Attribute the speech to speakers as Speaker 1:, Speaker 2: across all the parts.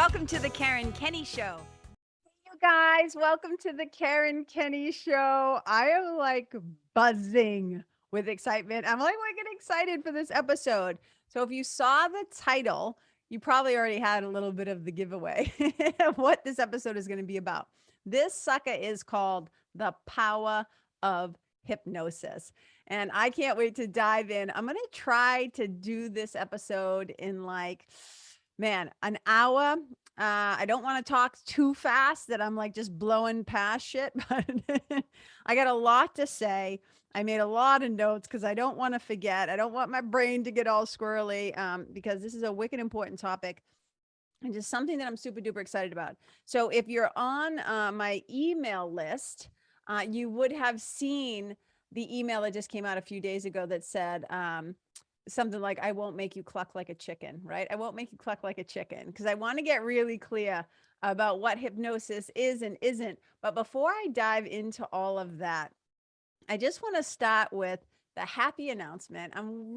Speaker 1: Welcome to the Karen Kenney Show.
Speaker 2: You guys, welcome to the Karen Kenney Show. I am like buzzing with excitement. I'm like getting excited for this episode. So if you saw the title, you probably already had a little bit of the giveaway of what this episode is going to be about. This sucker is called The Power of Hypnosis. And I can't wait to dive in. I'm going to try to do this episode in an hour. I don't want to talk too fast that I'm like just blowing past shit, but I got a lot to say. I made a lot of notes because I don't want to forget. I don't want my brain to get all squirrely because this is a wicked important topic and just something that I'm super duper excited about. So if you're on my email list, you would have seen the email that just came out a few days ago that said, something like, I won't make you cluck like a chicken, right? I won't make you cluck like a chicken because I want to get really clear about what hypnosis is and isn't. But before I dive into all of that, I just want to start with the happy announcement. I'm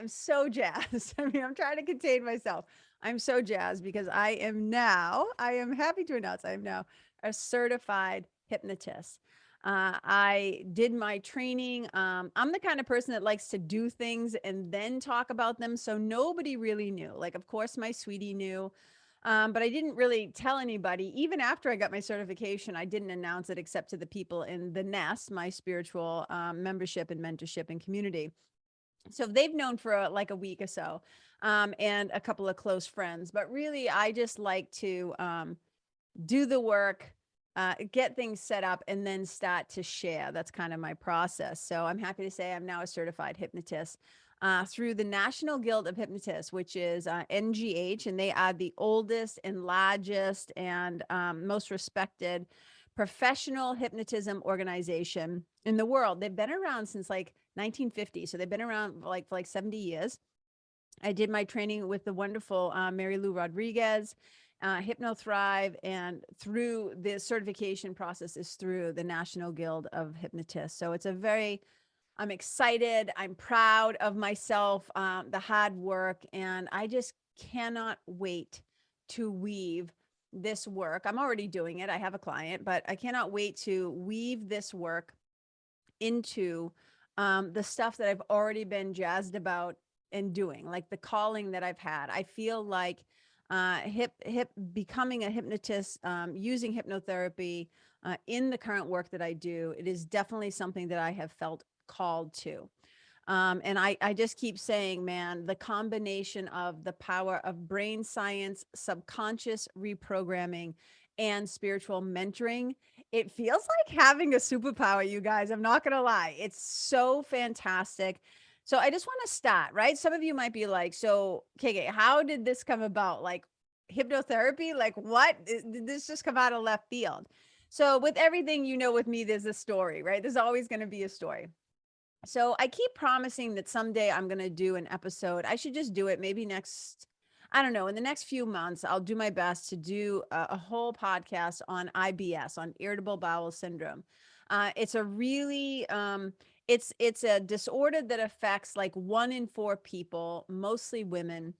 Speaker 2: so jazzed. I mean, I'm trying to contain myself. I'm so jazzed because I am happy to announce I am now a certified hypnotist. I did my training. I'm the kind of person that likes to do things and then talk about them. So nobody really knew. Like, of course, my sweetie knew. But I didn't really tell anybody. Even after I got my certification, I didn't announce it except to the people in the nest, my spiritual membership and mentorship and community. So they've known for like a week or so, and a couple of close friends. But really, I just like to do the work, get things set up, and then start to share. That's kind of my process. So I'm happy to say I'm now a certified hypnotist through the National Guild of Hypnotists, which is NGH, and they are the oldest and largest and most respected professional hypnotism organization in the world. They've been around since like 1950, so they've been around for like 70 years. I did my training with the wonderful Mary Lou Rodriguez, HypnoThrive, and through the certification process is through the National Guild of Hypnotists. So I'm excited. I'm proud of myself, the hard work, and I just cannot wait to weave this work. I'm already doing it. I have a client, but I cannot wait to weave this work into the stuff that I've already been jazzed about and doing, like the calling that I've had. I feel like becoming a hypnotist, using hypnotherapy in the current work that I do, it is definitely something that I have felt called to. And I just keep saying, man, the combination of the power of brain science, subconscious reprogramming, and spiritual mentoring, it feels like having a superpower, you guys. I'm not going to lie. It's so fantastic. So I just want to start, right? Some of you might be like, so, KK, how did this come about? Like hypnotherapy? Like what? Did this just come out of left field? So with everything, with me, there's a story, right? There's always going to be a story. So I keep promising that someday I'm going to do an episode. I should just do it maybe I don't know, in the next few months, I'll do my best to do a whole podcast on IBS, on irritable bowel syndrome. It's a really, it's a disorder that affects like 1 in 4 people, mostly women.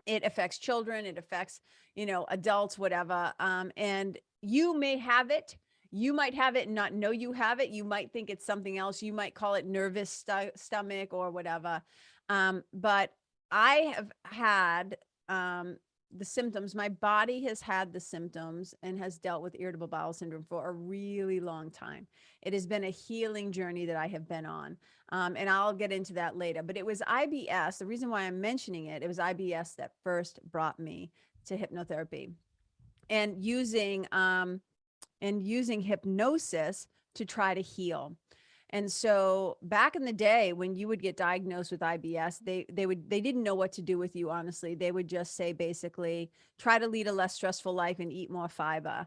Speaker 2: It affects children, it affects, adults, whatever. And you may have it. You might have it and not know you have it. You might think it's something else. You might call it nervous stomach or whatever. But I have had the symptoms. My body has had the symptoms and has dealt with irritable bowel syndrome for a really long time. It has been a healing journey that I have been on. And I'll get into that later. But it was IBS. The reason why I'm mentioning it, it was IBS that first brought me to hypnotherapy and using hypnosis to try to heal. And so back in the day when you would get diagnosed with IBS, they didn't know what to do with you. Honestly, they would just say, basically, try to lead a less stressful life and eat more fiber.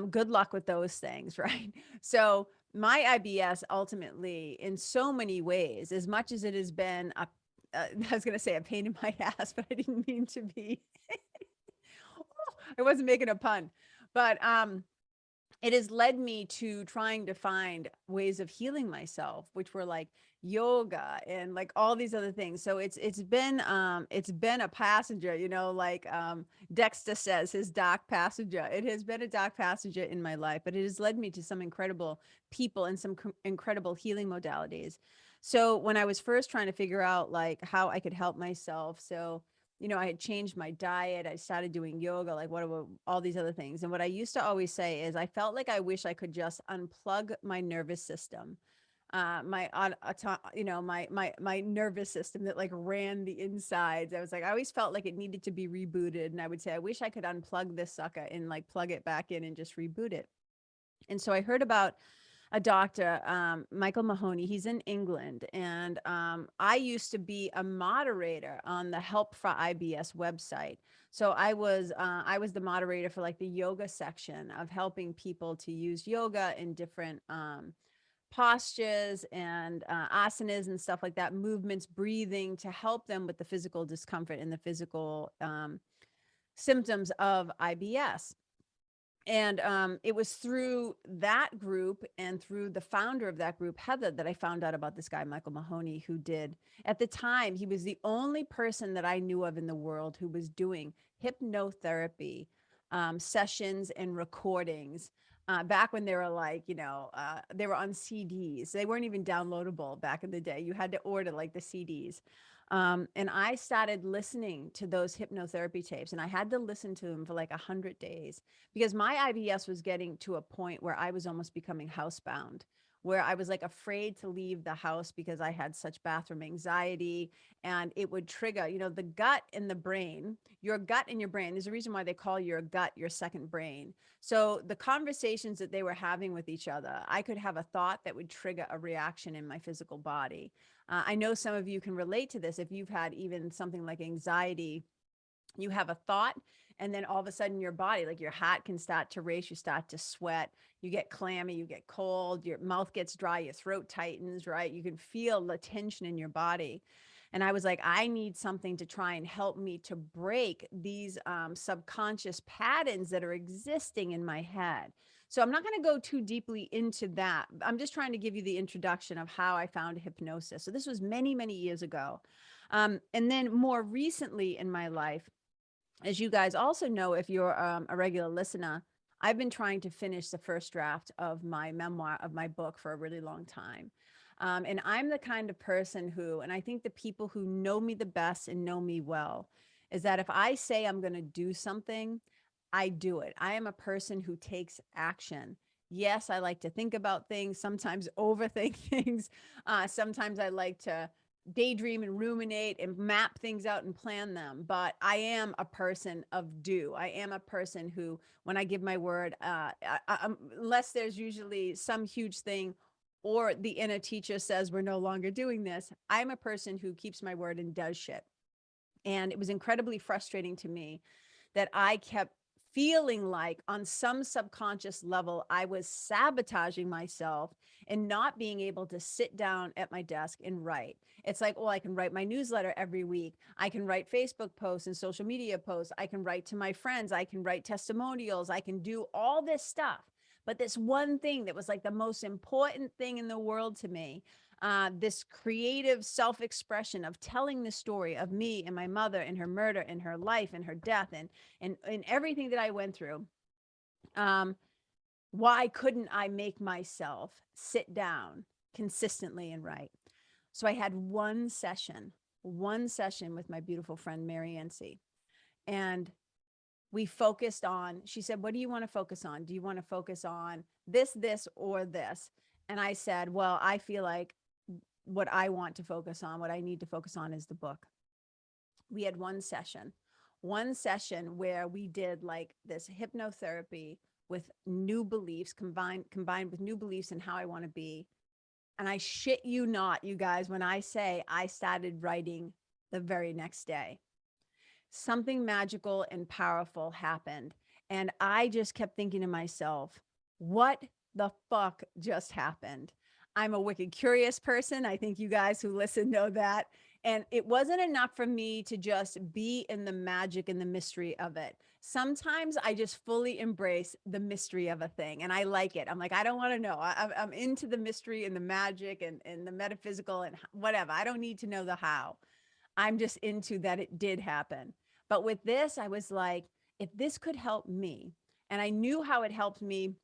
Speaker 2: Good luck with those things. Right. So my IBS ultimately, in so many ways, as much as it has been I was going to say a pain in my ass, but I didn't mean to be, I wasn't making a pun, but, it has led me to trying to find ways of healing myself, which were like yoga and like all these other things. So it's been a passenger, like Dexter says, his dark passenger. It has been a dark passenger in my life, but it has led me to some incredible people and some incredible healing modalities. So when I was first trying to figure out like how I could help myself, so I had changed my diet. I started doing yoga, like what about all these other things. And what I used to always say is I felt like I wish I could just unplug my nervous system. My nervous system that like ran the insides. I was like, I always felt like it needed to be rebooted. And I would say, I wish I could unplug this sucker and like plug it back in and just reboot it. And so I heard about a doctor, Michael Mahoney. He's in England. And I used to be a moderator on the Help for IBS website. So I was the moderator for like the yoga section of helping people to use yoga in different postures and asanas and stuff like that, movements, breathing to help them with the physical discomfort and the physical symptoms of IBS. And it was through that group and through the founder of that group, Heather, that I found out about this guy, Michael Mahoney, who did, at the time, he was the only person that I knew of in the world who was doing hypnotherapy sessions and recordings. Back when they were like, they were on CDs. They weren't even downloadable back in the day. You had to order like the CDs. And I started listening to those hypnotherapy tapes, and I had to listen to them for like 100 days because my IBS was getting to a point where I was almost becoming housebound, where I was like afraid to leave the house because I had such bathroom anxiety, and it would trigger, the gut and the brain, your gut and your brain. There's a reason why they call your gut your second brain. So the conversations that they were having with each other, I could have a thought that would trigger a reaction in my physical body. I know some of you can relate to this. If you've had even something like anxiety, you have a thought, and then all of a sudden your body, like your heart can start to race, you start to sweat, you get clammy, you get cold, your mouth gets dry, your throat tightens, right? You can feel the tension in your body. And I was like, I need something to try and help me to break these subconscious patterns that are existing in my head. So I'm not going to go too deeply into that. I'm just trying to give you the introduction of how I found hypnosis. So this was many, many years ago. And then more recently in my life, as you guys also know, if you're a regular listener, I've been trying to finish the first draft of my memoir, of my book, for a really long time. And I'm the kind of person who, and I think the people who know me the best and know me well, is that if I say I'm going to do something, I do it. I am a person who takes action. Yes, I like to think about things, sometimes overthink things. Sometimes I like to daydream and ruminate and map things out and plan them. But I am a person of do. I am a person who, when I give my word, unless there's usually some huge thing or the inner teacher says we're no longer doing this, I'm a person who keeps my word and does shit. And it was incredibly frustrating to me that I kept feeling like on some subconscious level, I was sabotaging myself and not being able to sit down at my desk and write. It's like, well, I can write my newsletter every week. I can write Facebook posts and social media posts. I can write to my friends. I can write testimonials. I can do all this stuff. But this one thing that was like the most important thing in the world to me, this creative self-expression of telling the story of me and my mother and her murder and her life and her death and everything that I went through. Why couldn't I make myself sit down consistently and write? So I had one session with my beautiful friend, Mary Ancy. And we focused on, she said, what do you want to focus on? Do you want to focus on this, or this? And I said, well, I feel like what I want to focus on, what I need to focus on is the book. We had one session where we did like this hypnotherapy with new beliefs combined with new beliefs and how I want to be. And I shit you not, you guys, when I say I started writing the very next day. Something magical and powerful happened. And I just kept thinking to myself, what the fuck just happened? I'm a wicked curious person. I think you guys who listen know that. And it wasn't enough for me to just be in the magic and the mystery of it. sometimes I just fully embrace the mystery of a thing and I like it. I'm like, I don't want to know. I'm into the mystery and the magic and the metaphysical and whatever. I don't need to know the how. I'm just into that it did happen. But with this, I was like, if this could help me, and I knew how it helped me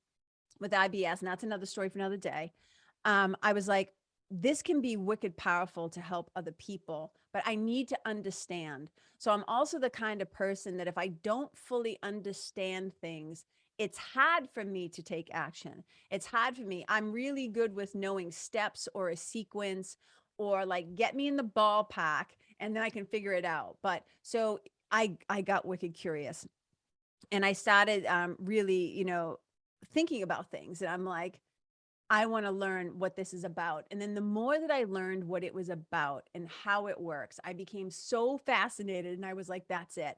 Speaker 2: with IBS, and that's another story for another day. I was like, this can be wicked powerful to help other people, but I need to understand. So I'm also the kind of person that if I don't fully understand things, it's hard for me to take action. It's hard for me. I'm really good with knowing steps or a sequence or like get me in the ballpark and then I can figure it out. But so I got wicked curious and I started really, thinking about things. And I'm like, I want to learn what this is about. And then the more that I learned what it was about and how it works, I became so fascinated. And I was like, that's it.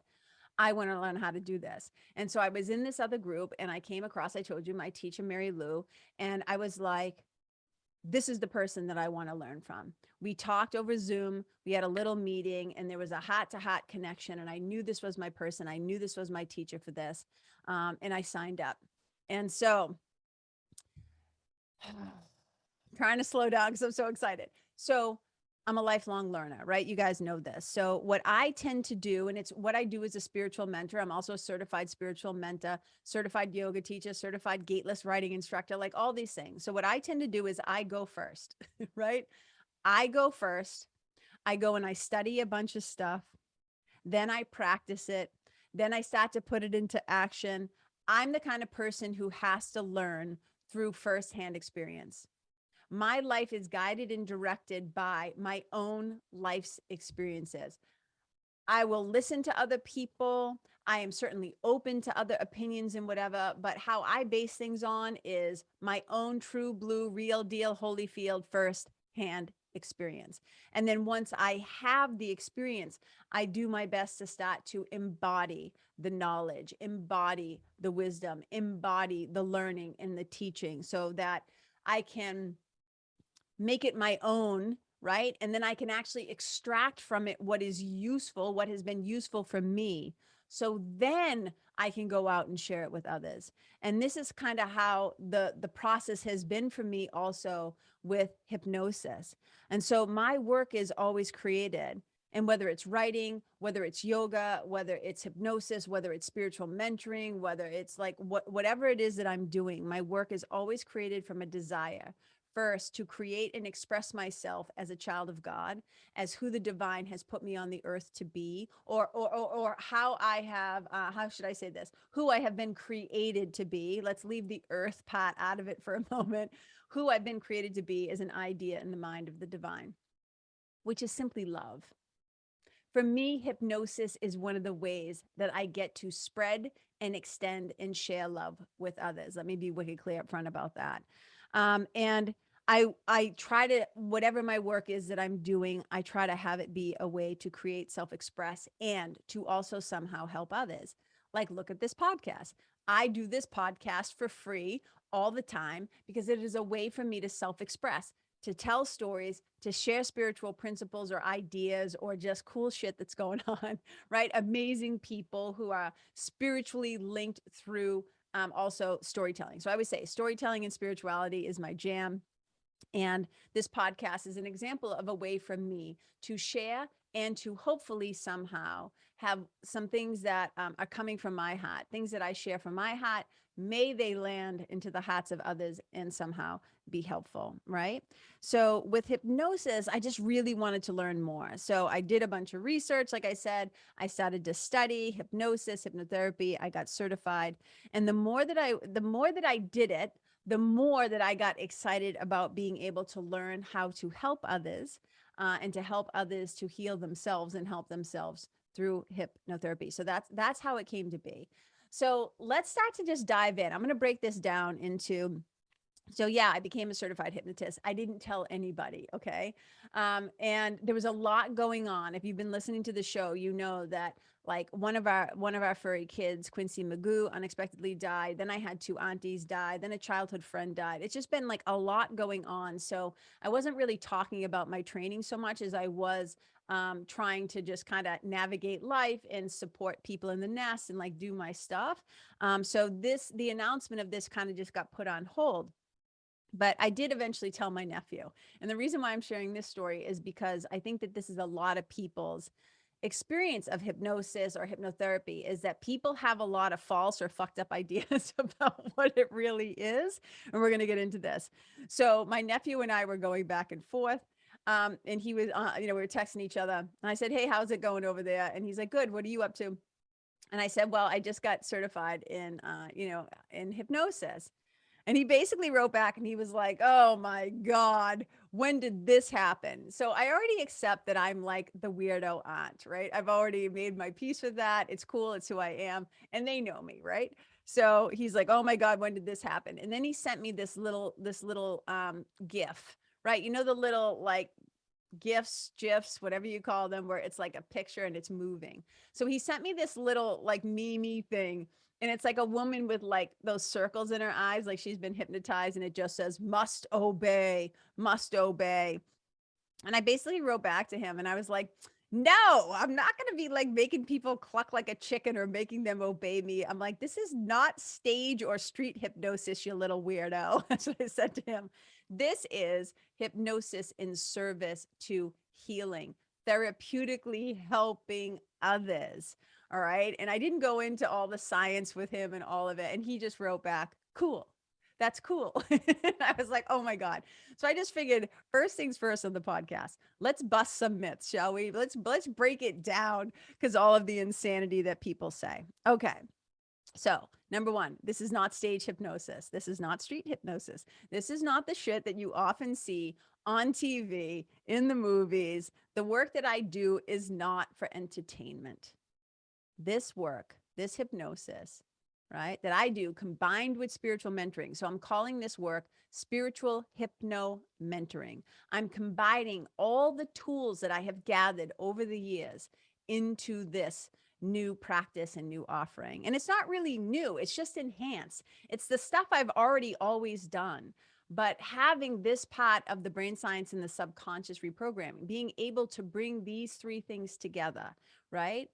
Speaker 2: I want to learn how to do this. And so I was in this other group and I came across, I told you, my teacher, Mary Lou. And I was like, this is the person that I want to learn from. We talked over Zoom. We had a little meeting and there was a heart to heart connection. And I knew this was my person. I knew this was my teacher for this. And I signed up. And so trying to slow down because I'm so excited. So I'm a lifelong learner, right? You guys know this. So what I tend to do, and it's what I do as a spiritual mentor. I'm also a certified spiritual mentor, certified yoga teacher, certified gateless writing instructor, like all these things. So what I tend to do is I go first, right? I go first. I go and I study a bunch of stuff. Then I practice it. Then I start to put it into action. I'm the kind of person who has to learn through firsthand experience. My life is guided and directed by my own life's experiences. I will listen to other people. I am certainly open to other opinions and whatever, but how I base things on is my own true blue, real deal, Holyfield first hand experience. And then once I have the experience, I do my best to start to embody the knowledge, embody the wisdom, embody the learning and the teaching so that I can make it my own, right? And then I can actually extract from it what is useful, what has been useful for me. So then I can go out and share it with others. And this is kind of how the process has been for me also with hypnosis. And so my work is always created. And whether it's writing, whether it's yoga, whether it's hypnosis, whether it's spiritual mentoring, whether it's like whatever it is that I'm doing, my work is always created from a desire first to create and express myself as a child of God, as who the divine has put me on the earth to be, or how I have, how should I say this? Who I have been created to be. Let's leave the earth part out of it for a moment. Who I've been created to be is an idea in the mind of the divine, which is simply love. For me, hypnosis is one of the ways that I get to spread and extend and share love with others. Let me be wicked clear up front about that. And I try to, whatever my work is that I'm doing, I try to have it be a way to create, self-express, and to also somehow help others. Like, look at this podcast. I do this podcast for free all the time because it is a way for me to self-express, to tell stories, to share spiritual principles or ideas or just cool shit that's going on, right? Amazing people who are spiritually linked through also storytelling. So I would say storytelling and spirituality is my jam. And this podcast is an example of a way for me to share and to hopefully somehow have some things that are coming from my heart, things that I share from my heart. May they land into the hearts of others and somehow be helpful, right? So with hypnosis, I just really wanted to learn more. So I did a bunch of research. Like I said, I started to study hypnosis, hypnotherapy. I got certified. And the more that I did it, the more that I got excited about being able to learn how to help others and to help others to heal themselves and help themselves through hypnotherapy. So that's how it came to be. So let's start to just dive in. I'm going to break this down into, so yeah, I became a certified hypnotist. I didn't tell anybody. Okay. And there was a lot going on. If you've been listening to the show, you know that like one of our furry kids, Quincy Magoo, unexpectedly died. Then I had two aunties die. Then a childhood friend died. It's just been like a lot going on. So I wasn't really talking about my training so much as I was trying to just kind of navigate life and support people in the nest and like do my stuff. So the announcement of this kind of just got put on hold. But I did eventually tell my nephew. And the reason why I'm sharing this story is because I think that this is a lot of people's experience of hypnosis or hypnotherapy, is that people have a lot of false or fucked up ideas about what it really is. And we're going to get into this. So my nephew and I were going back and forth. And he was, we were texting each other. And I said, hey, how's it going over there? And he's like, good. What are you up to? And I said, well, I just got certified in, in hypnosis. And he basically wrote back and he was like, oh my God, when did this happen? So I already accept that I'm like the weirdo aunt, right? I've already made my peace with that. It's cool. It's who I am. And they know me, right? So he's like, oh my God, when did this happen? And then he sent me this little GIF, right? You know, the little like GIFs, whatever you call them, where it's like a picture and it's moving. So he sent me this little like meme thing. And it's like a woman with like those circles in her eyes, like she's been hypnotized, and it just says, must obey, must obey. And I basically wrote back to him and I was like, no, I'm not going to be like making people cluck like a chicken or making them obey me. I'm like, this is not stage or street hypnosis, you little weirdo. That's what I said to him. This is hypnosis in service to healing, therapeutically helping others. All right. And I didn't go into all the science with him and all of it. And he just wrote back, cool. That's cool. I was like, oh my God. So I just figured, first things first on the podcast, let's bust some myths, shall we? Let's break it down, because all of the insanity that people say. Okay. So number one, this is not stage hypnosis. This is not street hypnosis. This is not the shit that you often see on TV, in the movies. The work that I do is not for entertainment. This work, this hypnosis, right, that I do combined with spiritual mentoring. So I'm calling this work spiritual hypno mentoring. I'm combining all the tools that I have gathered over the years into this new practice and new offering. And it's not really new, it's just enhanced. It's the stuff I've already always done. But having this part of the brain science and the subconscious reprogramming, being able to bring these three things together, right?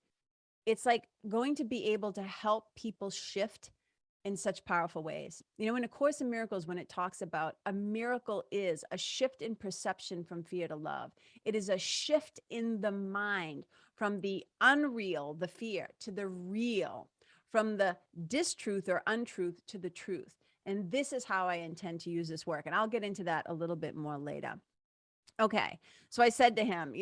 Speaker 2: It's like going to be able to help people shift in such powerful ways. You know, in A Course in Miracles, when it talks about a miracle is a shift in perception from fear to love, it is a shift in the mind from the unreal, the fear, to the real, from the distruth or untruth to the truth. And this is how I intend to use this work. And I'll get into that a little bit more later. Okay. So I said to him,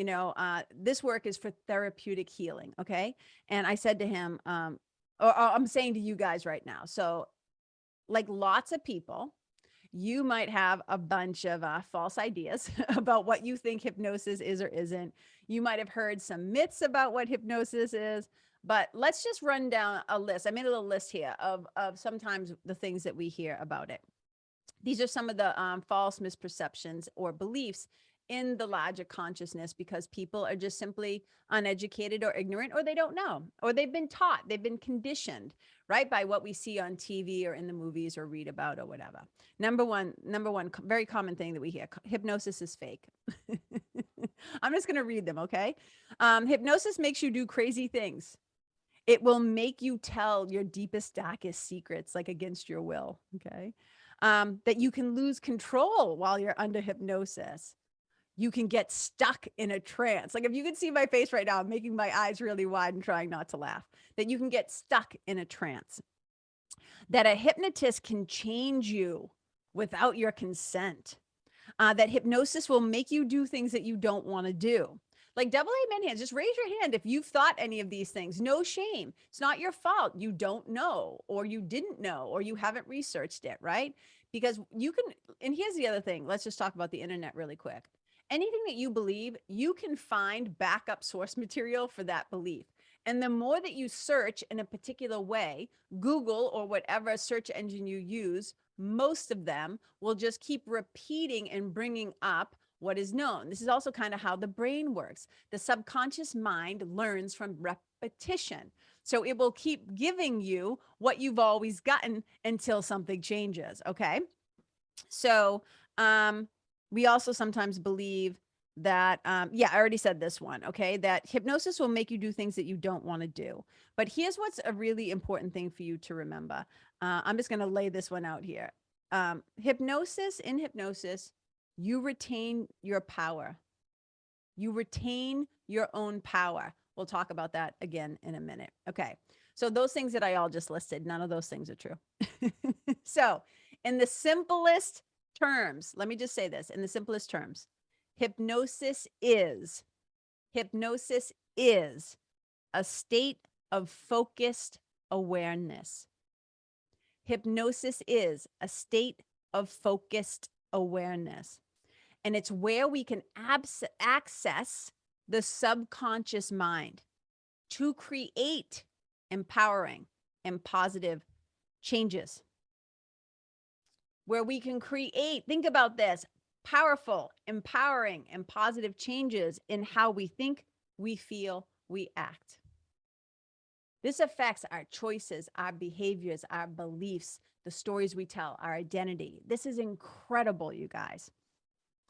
Speaker 2: this work is for therapeutic healing. Okay. And I said to him, or I'm saying to you guys right now. So like lots of people, you might have a bunch of false ideas about what you think hypnosis is or isn't. You might have heard some myths about what hypnosis is, but let's just run down a list. I made a little list here of sometimes the things that we hear about it. These are some of the false misperceptions or beliefs in the logic consciousness, because people are just simply uneducated or ignorant, or they don't know, or they've been taught, they've been conditioned, right, by what we see on TV or in the movies or read about or whatever. Number one, very common thing that we hear: hypnosis is fake. I'm just going to read them. Okay. Hypnosis makes you do crazy things. It will make you tell your deepest, darkest secrets, like against your will. Okay. That you can lose control while you're under hypnosis. You can get stuck in a trance. Like if you can see my face right now, I'm making my eyes really wide and trying not to laugh. That you can get stuck in a trance. That a hypnotist can change you without your consent. That hypnosis will make you do things that you don't want to do. Like double amen hands, just raise your hand if you've thought any of these things. No shame. It's not your fault. You don't know, or you didn't know, or you haven't researched it, right? Because you can, and here's the other thing. Let's just talk about the internet really quick. Anything that you believe, you can find backup source material for that belief. And the more that you search in a particular way, Google or whatever search engine you use, most of them will just keep repeating and bringing up what is known. This is also kind of how the brain works. The subconscious mind learns from repetition. So it will keep giving you what you've always gotten until something changes. Okay. So, we also sometimes believe that, yeah, I already said this one, okay, that hypnosis will make you do things that you don't want to do. But here's what's a really important thing for you to remember. I'm just going to lay this one out here. In hypnosis, you retain your power. You retain your own power. We'll talk about that again in a minute. Okay. So those things that I all just listed, none of those things are true. So in the simplest terms, let me just say this in the simplest terms, hypnosis is a state of focused awareness. Hypnosis is a state of focused awareness. And it's where we can access the subconscious mind to create empowering and positive changes. Where we can create, think about this, powerful, empowering, and positive changes in how we think, we feel, we act. This affects our choices, our behaviors, our beliefs, the stories we tell, our identity. This is incredible, you guys.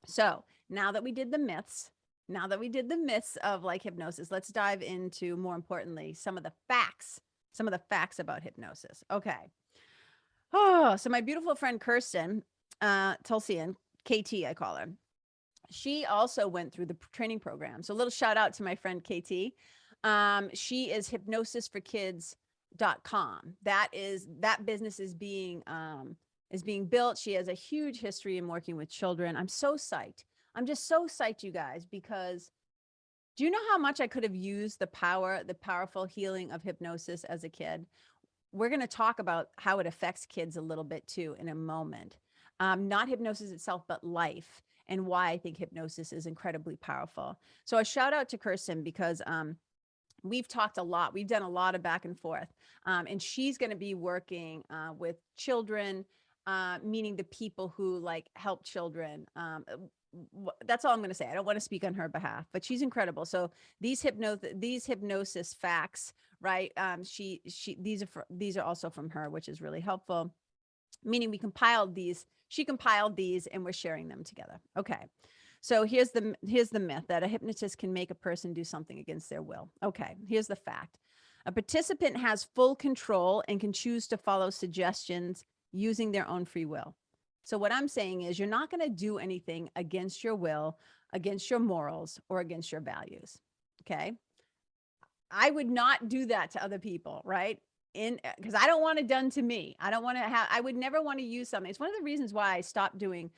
Speaker 2: So now that we did the myths of like hypnosis, let's dive into, more importantly, some of the facts about hypnosis. Okay. Oh, so my beautiful friend Kirsten Tulsian, KT, I call her. She also went through the training program. So a little shout out to my friend KT. She is hypnosisforkids.com. That business is being built. She has a huge history in working with children. I'm so psyched. I'm just so psyched, you guys, because do you know how much I could have used the powerful healing of hypnosis as a kid? We're going to talk about how it affects kids a little bit too in a moment. Not hypnosis itself, but life, and why I think hypnosis is incredibly powerful. So a shout out to Kirsten, because we've talked a lot. We've done a lot of back and forth. And she's going to be working with children, meaning the people who like help children. That's all I'm going to say. I don't want to speak on her behalf, but she's incredible. So these hypnosis facts, right? These are also from her, which is really helpful. Meaning she compiled these, and we're sharing them together. Okay. So here's the myth that a hypnotist can make a person do something against their will. Okay, here's the fact. A participant has full control and can choose to follow suggestions using their own free will. So what I'm saying is you're not going to do anything against your will, against your morals, or against your values. Okay? I would not do that to other people, right? Because I don't want it done to me. I would never want to use something. It's one of the reasons why I stopped doing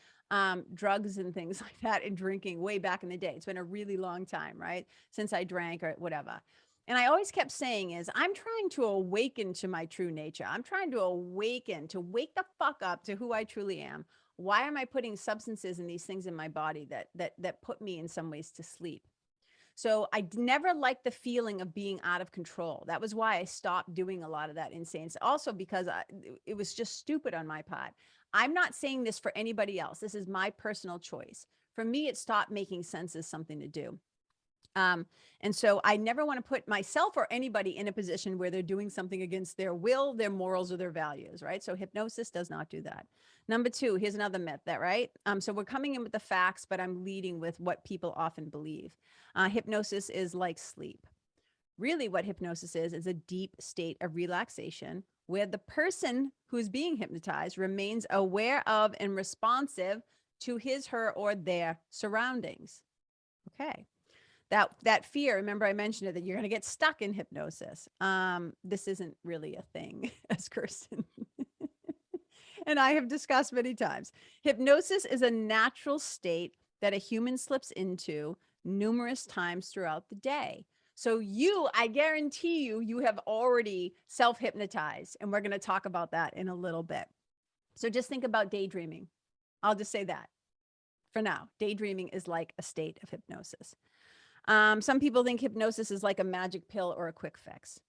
Speaker 2: drugs and things like that and drinking way back in the day. It's been a really long time, right? Since I drank or whatever. And I always kept saying is I'm trying to awaken to my true nature. I'm trying to wake the fuck up to who I truly am. Why am I putting substances and these things in my body that put me in some ways to sleep? So I never liked the feeling of being out of control. That was why I stopped doing a lot of that insane. Also because it was just stupid on my part. I'm not saying this for anybody else. This is my personal choice. For me, it stopped making sense as something to do. And so I never want to put myself or anybody in a position where they're doing something against their will, their morals, or their values, right? So hypnosis does not do that. Number two, here's another myth, right? So we're coming in with the facts, but I'm leading with what people often believe. Hypnosis is like sleep. Really what hypnosis is a deep state of relaxation where the person who's being hypnotized remains aware of and responsive to his, her, or their surroundings. Okay. That fear, remember I mentioned it, that you're going to get stuck in hypnosis. This isn't really a thing, as Kirsten and I have discussed many times. Hypnosis is a natural state that a human slips into numerous times throughout the day. So I guarantee you have already self-hypnotized, and we're going to talk about that in a little bit. So just think about daydreaming. I'll just say that for now. Daydreaming is like a state of hypnosis. Some people think hypnosis is like a magic pill or a quick fix.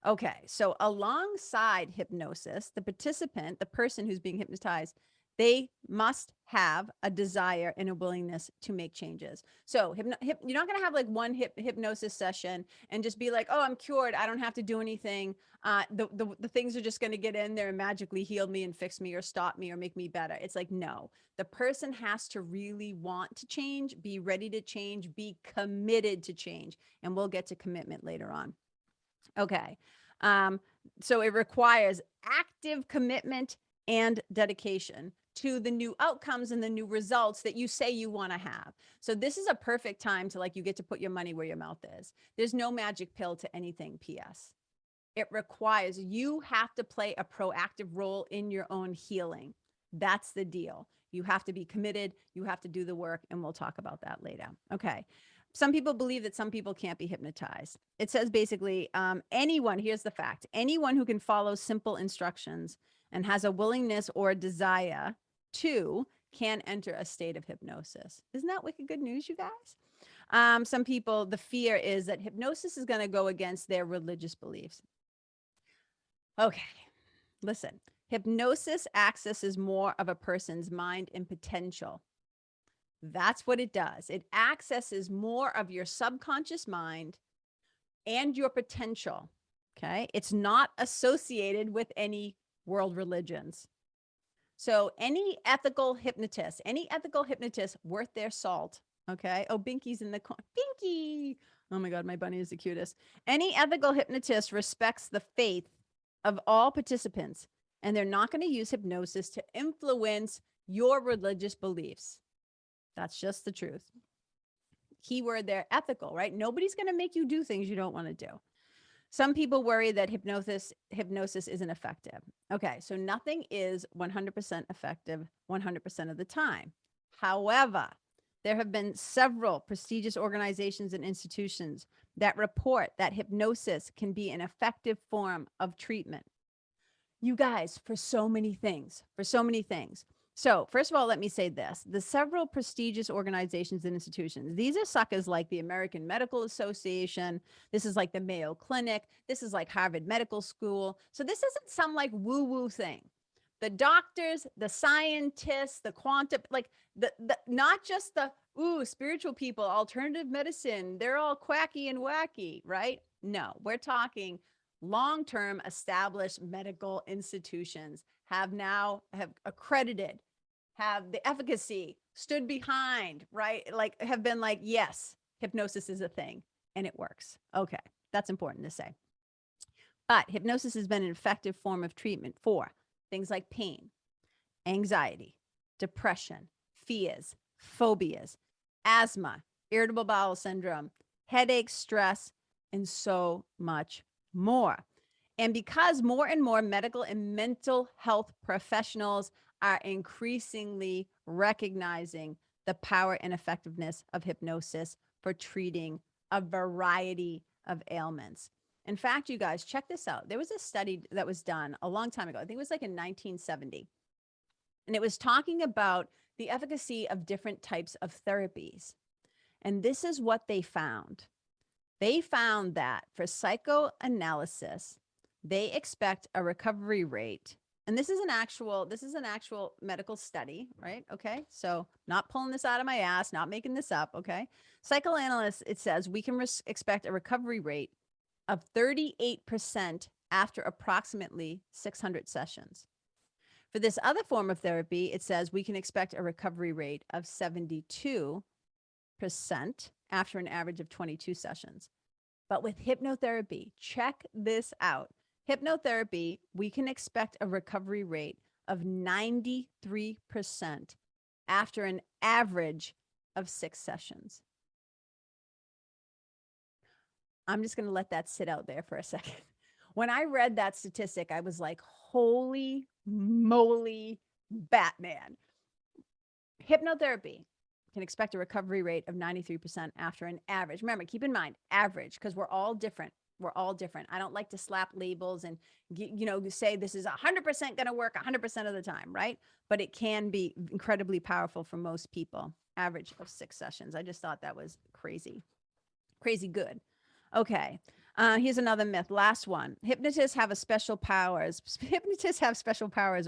Speaker 2: Okay, so alongside hypnosis, the participant, the person who's being hypnotized, They must have a desire and a willingness to make changes. So you're not going to have like one hypnosis session and just be like, oh, I'm cured. I don't have to do anything. The things are just going to get in there and magically heal me and fix me or stop me or make me better. It's like, no, the person has to really want to change, be ready to change, be committed to change. And we'll get to commitment later on. Okay. So it requires active commitment and dedication to the new outcomes and the new results that you say you want to have. So this is a perfect time to, like, you get to put your money where your mouth is. There's no magic pill to anything, PS. It requires, you have to play a proactive role in your own healing. That's the deal. You have to be committed. You have to do the work. And we'll talk about that later. Okay. Some people believe that some people can't be hypnotized. It says basically anyone, here's the fact, anyone who can follow simple instructions and has a willingness or a desire to can enter a state of hypnosis. Isn't that wicked good news, you guys? Some people, the fear is that hypnosis is going to go against their religious beliefs. Okay, listen, hypnosis accesses more of a person's mind and potential. That's what it does. It accesses more of your subconscious mind and your potential. Okay. It's not associated with any world religions. So any ethical hypnotist worth their salt. Okay. Oh, Binky's in the corner. Binky. Oh my God, my bunny is the cutest. Any ethical hypnotist respects the faith of all participants, and they're not going to use hypnosis to influence your religious beliefs. That's just the truth. Keyword there, ethical, right? Nobody's going to make you do things you don't want to do. Some people worry that hypnosis isn't effective. Okay, so nothing is 100% effective 100% of the time. However, there have been several prestigious organizations and institutions that report that hypnosis can be an effective form of treatment. You guys, for so many things. So first of all, let me say this. The several prestigious organizations and institutions, these are suckers like the American Medical Association. This is like the Mayo Clinic. This is like Harvard Medical School. So this isn't some like woo-woo thing. The doctors, the scientists, the quantum, like the not just the spiritual people, alternative medicine, they're all quacky and wacky, right? No, we're talking long-term established medical institutions have accredited, have the efficacy, stood behind, right? Like have been like, yes, hypnosis is a thing and it works. Okay, that's important to say. But hypnosis has been an effective form of treatment for things like pain, anxiety, depression, fears, phobias, asthma, irritable bowel syndrome, headaches, stress, and so much more. And because more and more medical and mental health professionals are increasingly recognizing the power and effectiveness of hypnosis for treating a variety of ailments. In fact, you guys, check this out. There was a study that was done a long time ago. I think it was like in 1970. And it was talking about the efficacy of different types of therapies. And this is what they found. They found that for psychoanalysis, they expect a recovery rate. And this is an actual medical study, right? Okay. So not pulling this out of my ass, not making this up. Okay. Psychoanalysts, it says we can expect a recovery rate of 38% after approximately 600 sessions. For this other form of therapy, it says we can expect a recovery rate of 72% after an average of 22 sessions. But with hypnotherapy, check this out. Hypnotherapy, we can expect a recovery rate of 93% after an average of 6 sessions. I'm just going to let that sit out there for a second. When I read that statistic, I was like, holy moly, Batman. Hypnotherapy can expect a recovery rate of 93% after an average. Remember, keep in mind, average, because we're all different. We're all different. I don't like to slap labels and, say this is 100% going to work 100% of the time, right? But it can be incredibly powerful for most people. Average of 6 sessions. I just thought that was crazy. Crazy good. Okay. Here's another myth. Last one. Hypnotists have special powers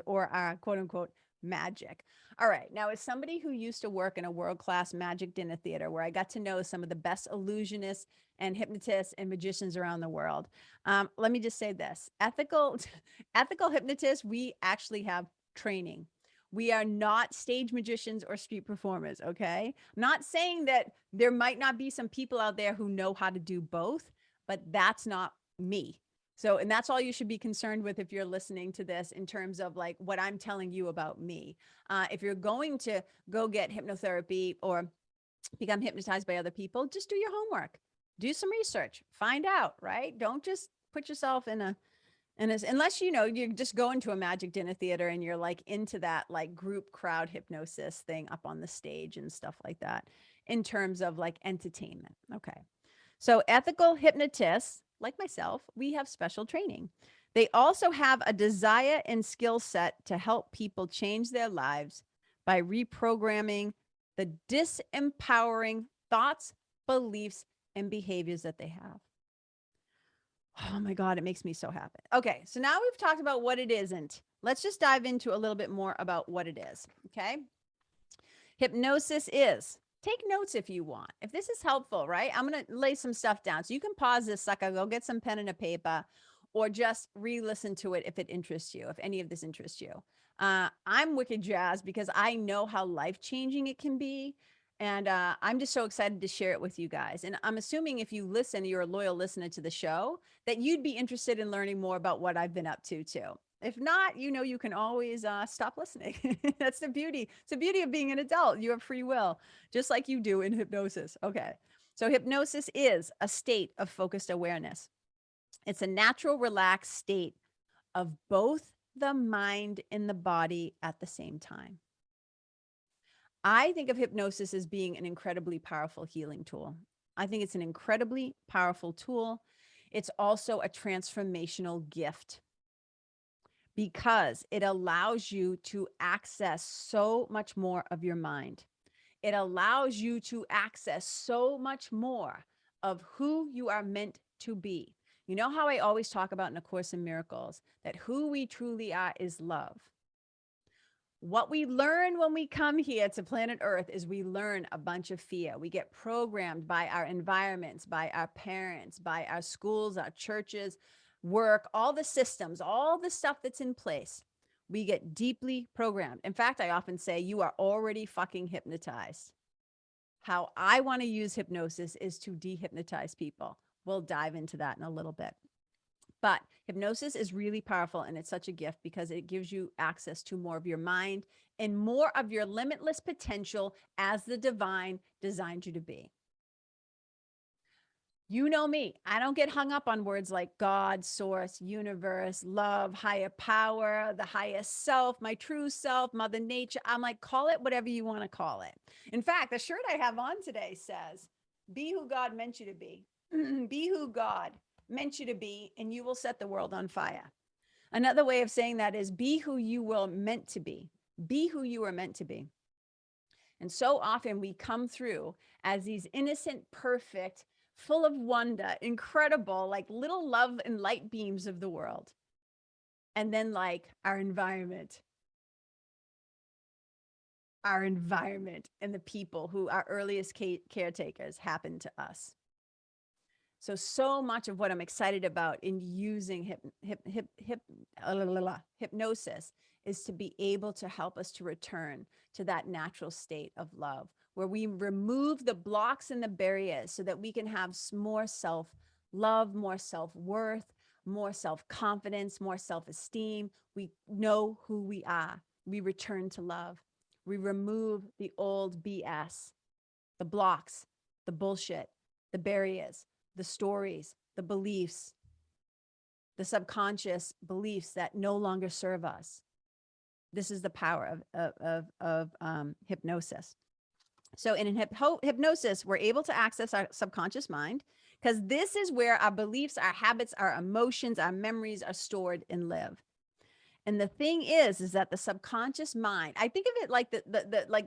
Speaker 2: or are, quote unquote, magic. All right. Now, as somebody who used to work in a world-class magic dinner theater where I got to know some of the best illusionists and hypnotists and magicians around the world, let me just say this. Ethical hypnotists, we actually have training. We are not stage magicians or street performers, okay? I'm not saying that there might not be some people out there who know how to do both, but that's not me. So, and that's all you should be concerned with if you're listening to this in terms of like what I'm telling you about me. If you're going to go get hypnotherapy or become hypnotized by other people, just do your homework, do some research, find out, right? Don't just put yourself in a, unless, you know, you're just going to a magic dinner theater and you're like into that like group crowd hypnosis thing up on the stage and stuff like that in terms of like entertainment. Okay. So ethical hypnotists, like myself, we have special training. They also have a desire and skill set to help people change their lives by reprogramming the disempowering thoughts, beliefs, and behaviors that they have. Oh my God, it makes me so happy. Okay, so now we've talked about what it isn't. Let's just dive into a little bit more about what it is, okay? Hypnosis is, take notes if you want. If this is helpful, right? I'm going to lay some stuff down. So you can pause this sucker, go get some pen and a paper, or just re-listen to it if it interests you, if any of this interests you. I'm wicked jazzed because I know how life-changing it can be. And I'm just so excited to share it with you guys. And I'm assuming if you listen, you're a loyal listener to the show, that you'd be interested in learning more about what I've been up to too. If not, you know, you can always stop listening. That's the beauty. It's the beauty of being an adult. You have free will, just like you do in hypnosis. Okay. So hypnosis is a state of focused awareness. It's a natural, relaxed state of both the mind and the body at the same time. I think of hypnosis as being an incredibly powerful healing tool. I think it's an incredibly powerful tool. It's also a transformational gift because it allows you to access so much more of your mind. It allows you to access so much more of who you are meant to be. You know how I always talk about in A Course in Miracles that who we truly are is love. What we learn when we come here to planet Earth is we learn a bunch of fear. We get programmed by our environments, by our parents, by our schools, our churches, work, all the systems, all the stuff that's in place. We get deeply programmed. In fact, I often say you are already fucking hypnotized. How I want to use hypnosis is to dehypnotize people. We'll dive into that in a little bit. But hypnosis is really powerful, and it's such a gift because it gives you access to more of your mind and more of your limitless potential as the divine designed you to be. You know me, I don't get hung up on words like God, source, universe, love, higher power, the highest self, my true self, mother nature. I'm like, call it whatever you want to call it. In fact, the shirt I have on today says, be who God meant you to be. Be who God meant you to be, and you will set the world on fire. Another way of saying that is be who you were meant to be. Be who you were meant to be. And so often we come through as these innocent, perfect, full of wonder, incredible, like little love and light beams of the world. And then like our environment and the people who our earliest caretakers happen to us. So much of what I'm excited about in using hypnosis is to be able to help us to return to that natural state of love, where we remove the blocks and the barriers so that we can have more self-love, more self-worth, more self-confidence, more self-esteem. We know who we are. We return to love. We remove the old BS, the blocks, the bullshit, the barriers, the stories, the beliefs, the subconscious beliefs that no longer serve us. This is the power of hypnosis. So in hypnosis, we're able to access our subconscious mind because this is where our beliefs, our habits, our emotions, our memories are stored and live. And the thing is that the subconscious mind, I think of it like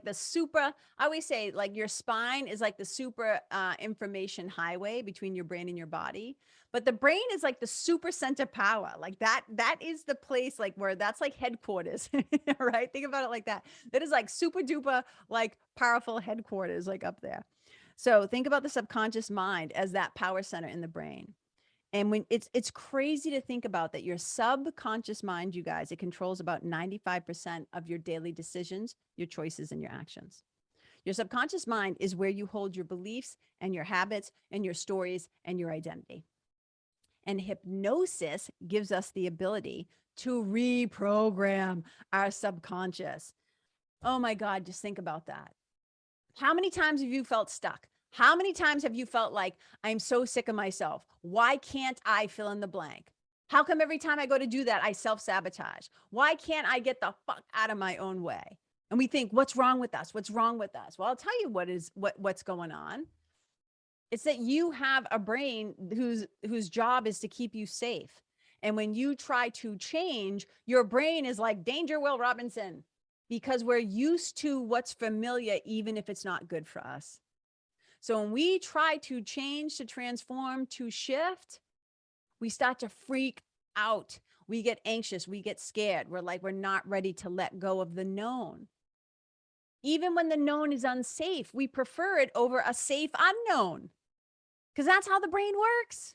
Speaker 2: the super, I always say like your spine is like the super information highway between your brain and your body. But the brain is like the super center power. Like that is the place like where that's like headquarters, right? Think about it like that. That is like super duper, like powerful headquarters, like up there. So think about the subconscious mind as that power center in the brain. And when it's crazy to think about that your subconscious mind, you guys, it controls about 95% of your daily decisions, your choices, and your actions. Your subconscious mind is where you hold your beliefs and your habits and your stories and your identity. And hypnosis gives us the ability to reprogram our subconscious. Oh my God, just think about that. How many times have you felt stuck? How many times have you felt like, I'm so sick of myself? Why can't I fill in the blank? How come every time I go to do that, I self-sabotage? Why can't I get the fuck out of my own way? And we think, what's wrong with us? What's wrong with us? Well, I'll tell you what's going on. It's that you have a brain whose job is to keep you safe. And when you try to change, your brain is like, danger, Will Robinson, because we're used to what's familiar, even if it's not good for us. So when we try to change, to transform, to shift, we start to freak out. We get anxious. We get scared. We're like, we're not ready to let go of the known. Even when the known is unsafe, we prefer it over a safe unknown because that's how the brain works.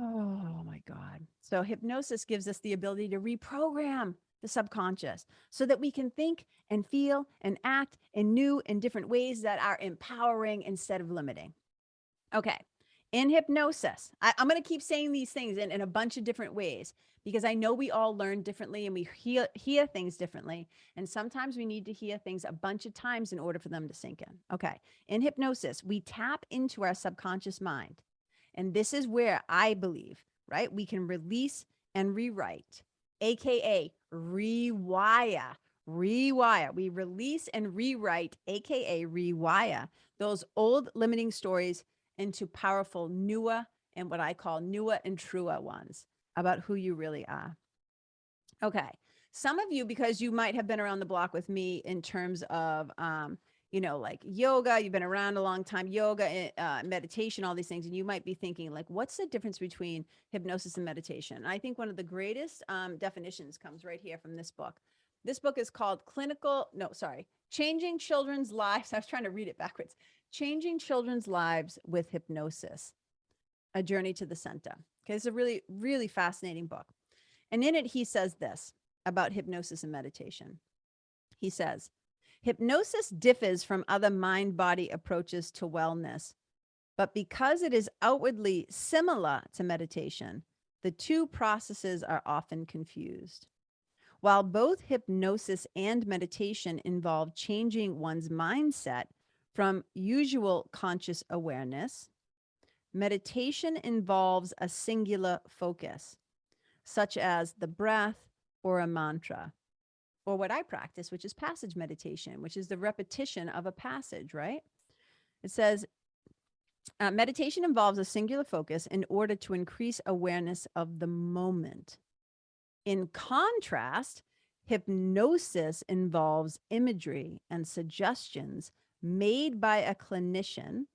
Speaker 2: Oh my God. So hypnosis gives us the ability to reprogram the subconscious so that we can think and feel and act in new and different ways that are empowering instead of limiting. Okay. In hypnosis, I'm going to keep saying these things in a bunch of different ways because I know we all learn differently and we hear things differently. And sometimes we need to hear things a bunch of times in order for them to sink in. Okay. In hypnosis, we tap into our subconscious mind. And this is where I believe, right? We can release and rewrite, AKA rewire. Rewire. We release and rewrite, AKA rewire, those old limiting stories into powerful, newer, and what I call newer and truer ones about who you really are. Okay. Some of you, because you might have been around the block with me in terms of, like yoga, you've been around a long time, yoga, meditation, all these things. And you might be thinking like, what's the difference between hypnosis and meditation? And I think one of the greatest definitions comes right here from this book. This book is called Changing Children's Lives. I was trying to read it backwards. Changing Children's Lives with Hypnosis, A Journey to the Center. Okay, it's a really, really fascinating book. And in it, he says this about hypnosis and meditation. He says, hypnosis differs from other mind-body approaches to wellness, but because it is outwardly similar to meditation, the two processes are often confused. While both hypnosis and meditation involve changing one's mindset from usual conscious awareness, meditation involves a singular focus, such as the breath or a mantra, or what I practice, which is passage meditation, which is the repetition of a passage, right? It says, meditation involves a singular focus in order to increase awareness of the moment. In contrast, hypnosis involves imagery and suggestions made by a clinician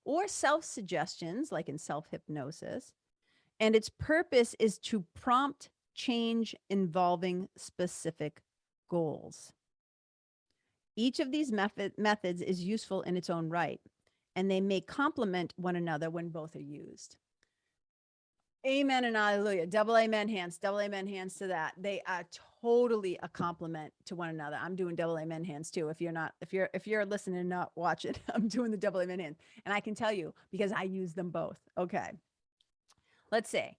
Speaker 2: or self-suggestions, like in self-hypnosis, and its purpose is to prompt change involving specific goals. Each of these methods is useful in its own right, and they may complement one another when both are used. Amen and hallelujah. Double amen hands to that. They are totally a complement to one another. I'm doing double amen hands too. If you're listening and not watch it, I'm doing the double amen hands. And I can tell you because I use them both. Okay. Let's see.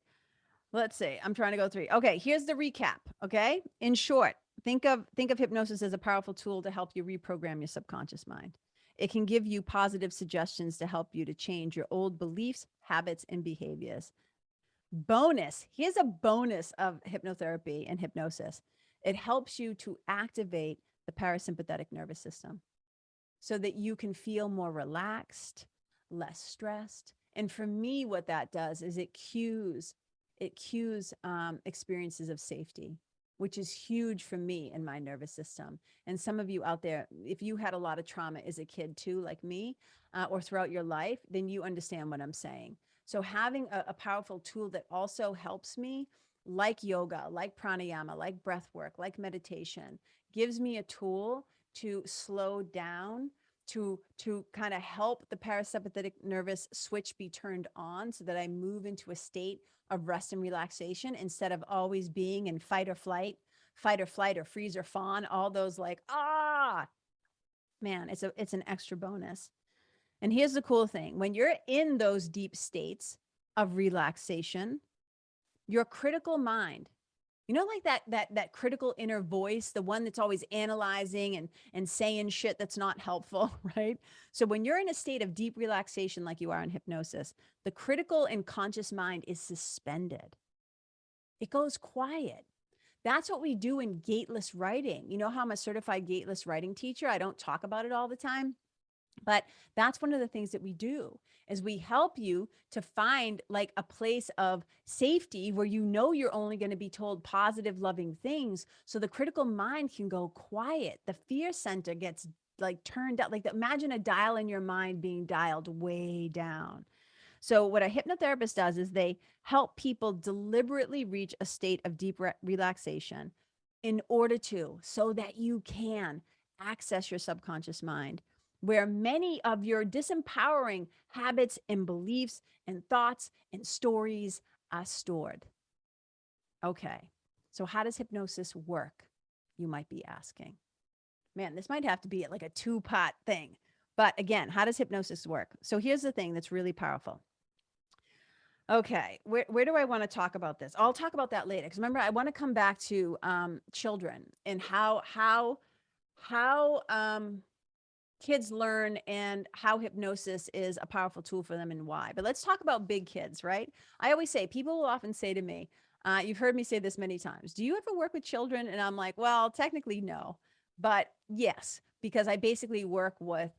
Speaker 2: I'm trying to go through. Okay, here's the recap. Okay. In short, think of hypnosis as a powerful tool to help you reprogram your subconscious mind. It can give you positive suggestions to help you to change your old beliefs, habits, and behaviors. Bonus. Here's a bonus of hypnotherapy and hypnosis. It helps you to activate the parasympathetic nervous system so that you can feel more relaxed, less stressed. And for me, what that does is it cues it cues experiences of safety, which is huge for me and my nervous system. And some of you out there, if you had a lot of trauma as a kid too, like me, or throughout your life, then you understand what I'm saying. So having a powerful tool that also helps me, like yoga, like pranayama, like breath work, like meditation, gives me a tool to slow down, to kind of help the parasympathetic nervous switch be turned on so that I move into a state of rest and relaxation instead of always being in fight or flight, or freeze or fawn, all those like, man, it's an extra bonus. And here's the cool thing. When you're in those deep states of relaxation, your critical mind, like that critical inner voice, the one that's always analyzing and saying shit that's not helpful, right? So when you're in a state of deep relaxation like you are in hypnosis, the critical and conscious mind is suspended. It goes quiet. That's what we do in gateless writing. You know how I'm a certified gateless writing teacher? I don't talk about it all the time. But that's one of the things that we do is we help you to find like a place of safety where you're only going to be told positive, loving things. So the critical mind can go quiet. The fear center gets like turned up. Like imagine a dial in your mind being dialed way down. So what a hypnotherapist does is they help people deliberately reach a state of deep relaxation so that you can access your subconscious mind, where many of your disempowering habits and beliefs and thoughts and stories are stored. Okay, so how does hypnosis work? You might be asking. Man, this might have to be like a two-part thing. But again, how does hypnosis work? So here's the thing that's really powerful. Okay, where do I want to talk about this? I'll talk about that later because remember, I want to come back to children and how kids learn and how hypnosis is a powerful tool for them and why. But let's talk about big kids, right? I always say, people will often say to me, you've heard me say this many times, do you ever work with children? And I'm like, well, technically no, but yes, because I basically work with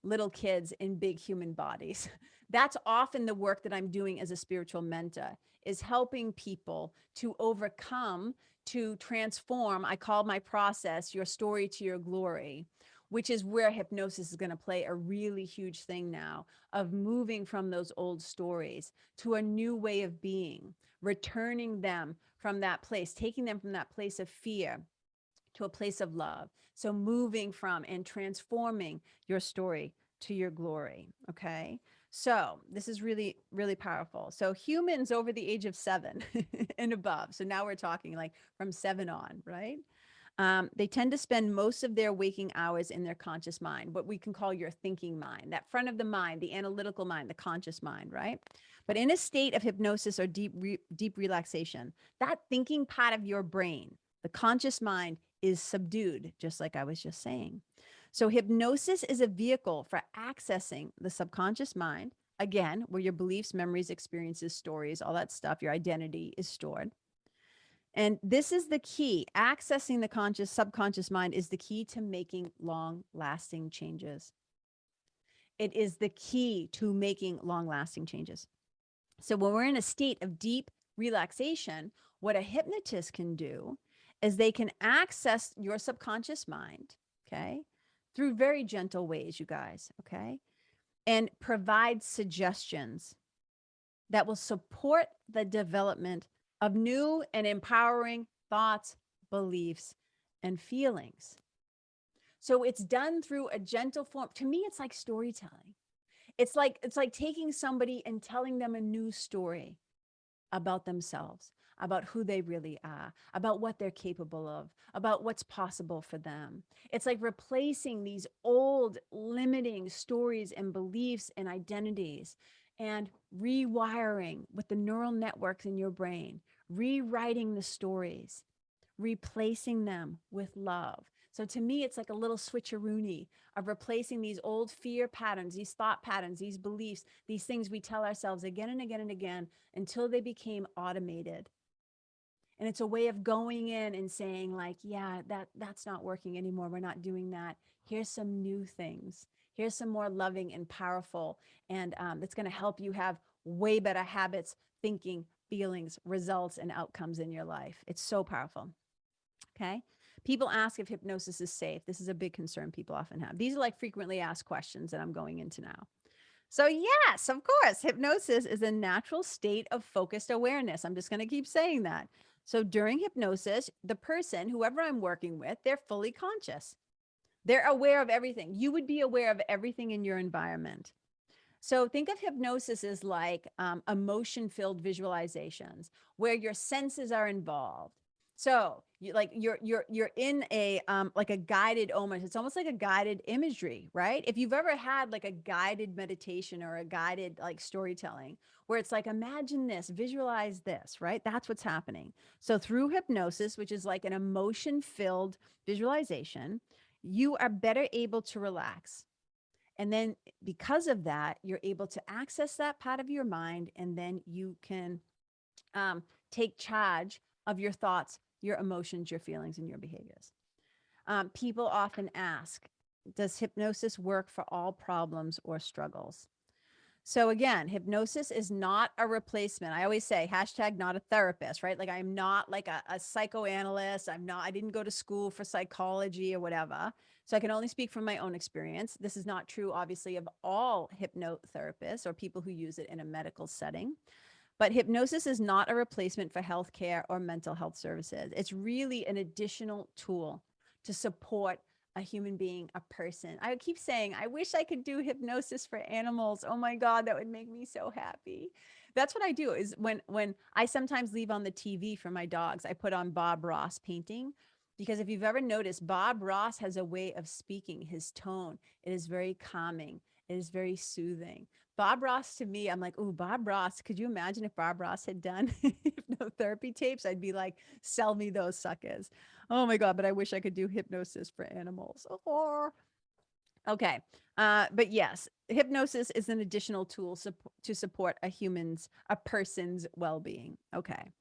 Speaker 2: little kids in big human bodies. That's often the work that I'm doing as a spiritual mentor, is helping people to overcome, to transform. I call my process your story to your glory, which is where hypnosis is going to play a really huge thing now, of moving from those old stories to a new way of being, returning them from that place, taking them from that place of fear to a place of love. So moving from and transforming your story to your glory. Okay. So this is really, really powerful. So humans over the age of 7 and above. So now we're talking like from 7 on, right? They tend to spend most of their waking hours in their conscious mind, what we can call your thinking mind, that front of the mind, the analytical mind, the conscious mind, right? But in a state of hypnosis or deep relaxation, that thinking part of your brain, the conscious mind, is subdued, just like I was just saying. So hypnosis is a vehicle for accessing the subconscious mind, again, where your beliefs, memories, experiences, stories, all that stuff, your identity is stored. And this is the key. Accessing the subconscious mind is the key to making long lasting changes. It is the key to making long lasting changes. So when we're in a state of deep relaxation, what a hypnotist can do is they can access your subconscious mind, okay, through very gentle ways, you guys, okay, and provide suggestions that will support the development of new and empowering thoughts, beliefs, and feelings. So it's done through a gentle form. To me, it's like storytelling. It's like taking somebody and telling them a new story about themselves, about who they really are, about what they're capable of, about what's possible for them. It's like replacing these old limiting stories and beliefs and identities and rewiring with the neural networks in your brain, rewriting the stories, replacing them with love. So to me, it's like a little switcheroony of replacing these old fear patterns, these thought patterns, these beliefs, these things we tell ourselves again and again and again until they became automated. And it's a way of going in and saying like, yeah, that's not working anymore. We're not doing that. Here's some new things. Here's some more loving and powerful. And that's going to help you have way better habits, thinking, feelings, results, and outcomes in your life. It's so powerful. Okay. People ask if hypnosis is safe. This is a big concern people often have. These are like frequently asked questions that I'm going into now. So yes, of course, hypnosis is a natural state of focused awareness. I'm just going to keep saying that. So during hypnosis, the person, whoever I'm working with, they're fully conscious. They're aware of everything. You would be aware of everything in your environment. So think of hypnosis as like emotion-filled visualizations where your senses are involved. So you're in a like a guided, almost, it's almost like a guided imagery, right? If you've ever had like a guided meditation or a guided like storytelling where it's like, imagine this, visualize this, right? That's what's happening. So through hypnosis, which is like an emotion-filled visualization, you are better able to relax. And then because of that, you're able to access that part of your mind, and then you can take charge of your thoughts, your emotions, your feelings, and your behaviors. People often ask, does hypnosis work for all problems or struggles? So again, hypnosis is not a replacement. I always say hashtag not a therapist, right? Like I'm not like a psychoanalyst. I didn't go to school for psychology or whatever. So I can only speak from my own experience. This is not true, obviously, of all hypnotherapists or people who use it in a medical setting. But hypnosis is not a replacement for healthcare or mental health services. It's really an additional tool to support a human being, a person. I keep saying, I wish I could do hypnosis for animals. Oh my God, that would make me so happy. That's what I do is when I sometimes leave on the TV for my dogs, I put on Bob Ross painting. Because if you've ever noticed, Bob Ross has a way of speaking, his tone. It is very calming. It is very soothing. Bob Ross to me, I'm like, ooh, Bob Ross. Could you imagine if Bob Ross had done hypnotherapy tapes? I'd be like, sell me those suckers. Oh my God, but I wish I could do hypnosis for animals. Oh. Okay. But yes, hypnosis is an additional tool to support a person's well-being. Okay.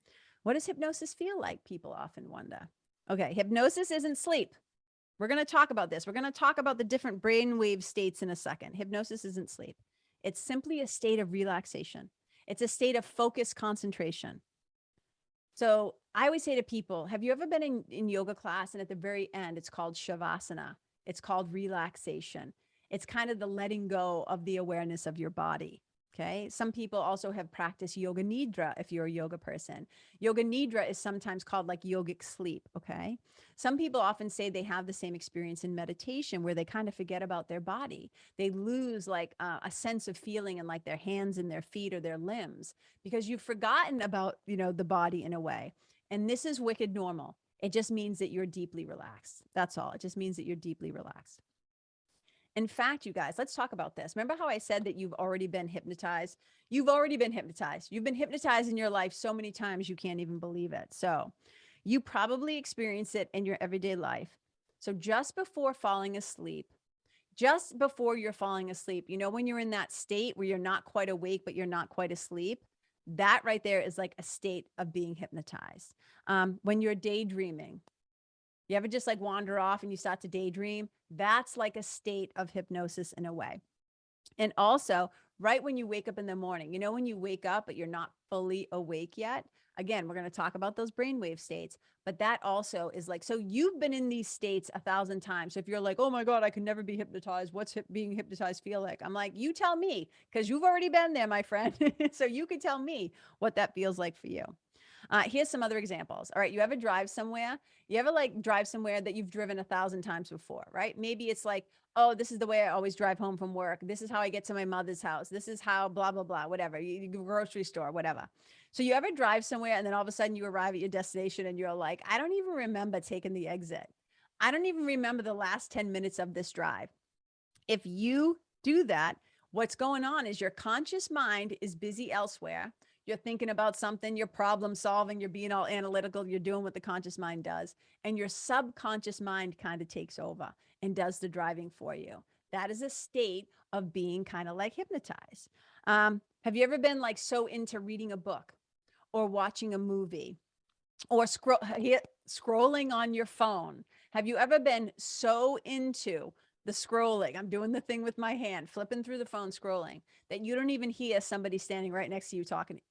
Speaker 2: What does hypnosis feel like? People often wonder. Okay. Hypnosis isn't sleep. We're going to talk about this. We're going to talk about the different brainwave states in a second. Hypnosis isn't sleep. It's simply a state of relaxation. It's a state of focused concentration. So I always say to people, have you ever been in yoga class and at the very end, it's called Shavasana. It's called relaxation. It's kind of the letting go of the awareness of your body. Okay. Some people also have practiced yoga nidra if you're a yoga person. Yoga nidra is sometimes called like yogic sleep. Okay. Some people often say they have the same experience in meditation where they kind of forget about their body. They lose like a sense of feeling in like their hands and their feet or their limbs because you've forgotten about, the body in a way. And this is wicked normal. It just means that you're deeply relaxed. That's all. It just means that you're deeply relaxed. In fact, you guys, let's talk about this. Remember how I said that you've already been hypnotized? You've already been hypnotized. You've been hypnotized in your life so many times you can't even believe it. So you probably experience it in your everyday life. So just before falling asleep, just before you're falling asleep, when you're in that state where you're not quite awake, but you're not quite asleep, that right there is like a state of being hypnotized. When you're daydreaming, you ever just like wander off and you start to daydream? That's like a state of hypnosis in a way. And also, right when you wake up in the morning, when you wake up, but you're not fully awake yet. Again, we're going to talk about those brainwave states, but that also is like, so you've been in these states 1,000 times. So if you're like, oh my God, I can never be hypnotized. What's being hypnotized feel like? I'm like, you tell me, because you've already been there, my friend. So you can tell me what that feels like for you. Here's some other examples. All right. You ever drive somewhere? You ever like drive somewhere that you've driven 1,000 times before, right? Maybe it's like, oh, this is the way I always drive home from work. This is how I get to my mother's house. This is how blah, blah, blah, whatever. You go grocery store, whatever. So you ever drive somewhere and then all of a sudden you arrive at your destination and you're like, I don't even remember taking the exit. I don't even remember the last 10 minutes of this drive. If you do that, what's going on is your conscious mind is busy elsewhere. You're thinking about something, you're problem solving, you're being all analytical, you're doing what the conscious mind does. And your subconscious mind kind of takes over and does the driving for you. That is a state of being kind of like hypnotized. Have you ever been like so into reading a book or watching a movie or scrolling on your phone? Have you ever been so into the scrolling? I'm doing the thing with my hand, flipping through the phone, scrolling, that you don't even hear somebody standing right next to you talking to you.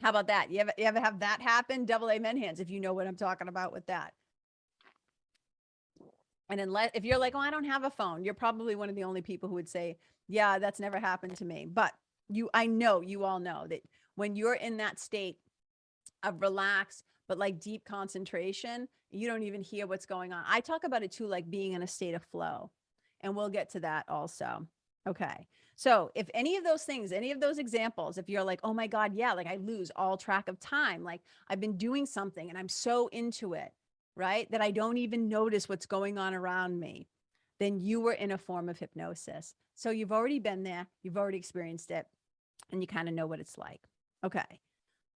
Speaker 2: How about that? You ever have that happen? Double amen hands if you know what I'm talking about with that. And unless if you're like, oh, I don't have a phone, you're probably one of the only people who would say, yeah, that's never happened to me. But I know you all know that when you're in that state of relax, but like deep concentration, you don't even hear what's going on. I talk about it too, like being in a state of flow. And we'll get to that also. Okay. So if any of those things, any of those examples, if you're like, oh my God, yeah, like I lose all track of time, like I've been doing something and I'm so into it, right? That I don't even notice what's going on around me, then you were in a form of hypnosis. So you've already been there, you've already experienced it, and you kind of know what it's like. Okay.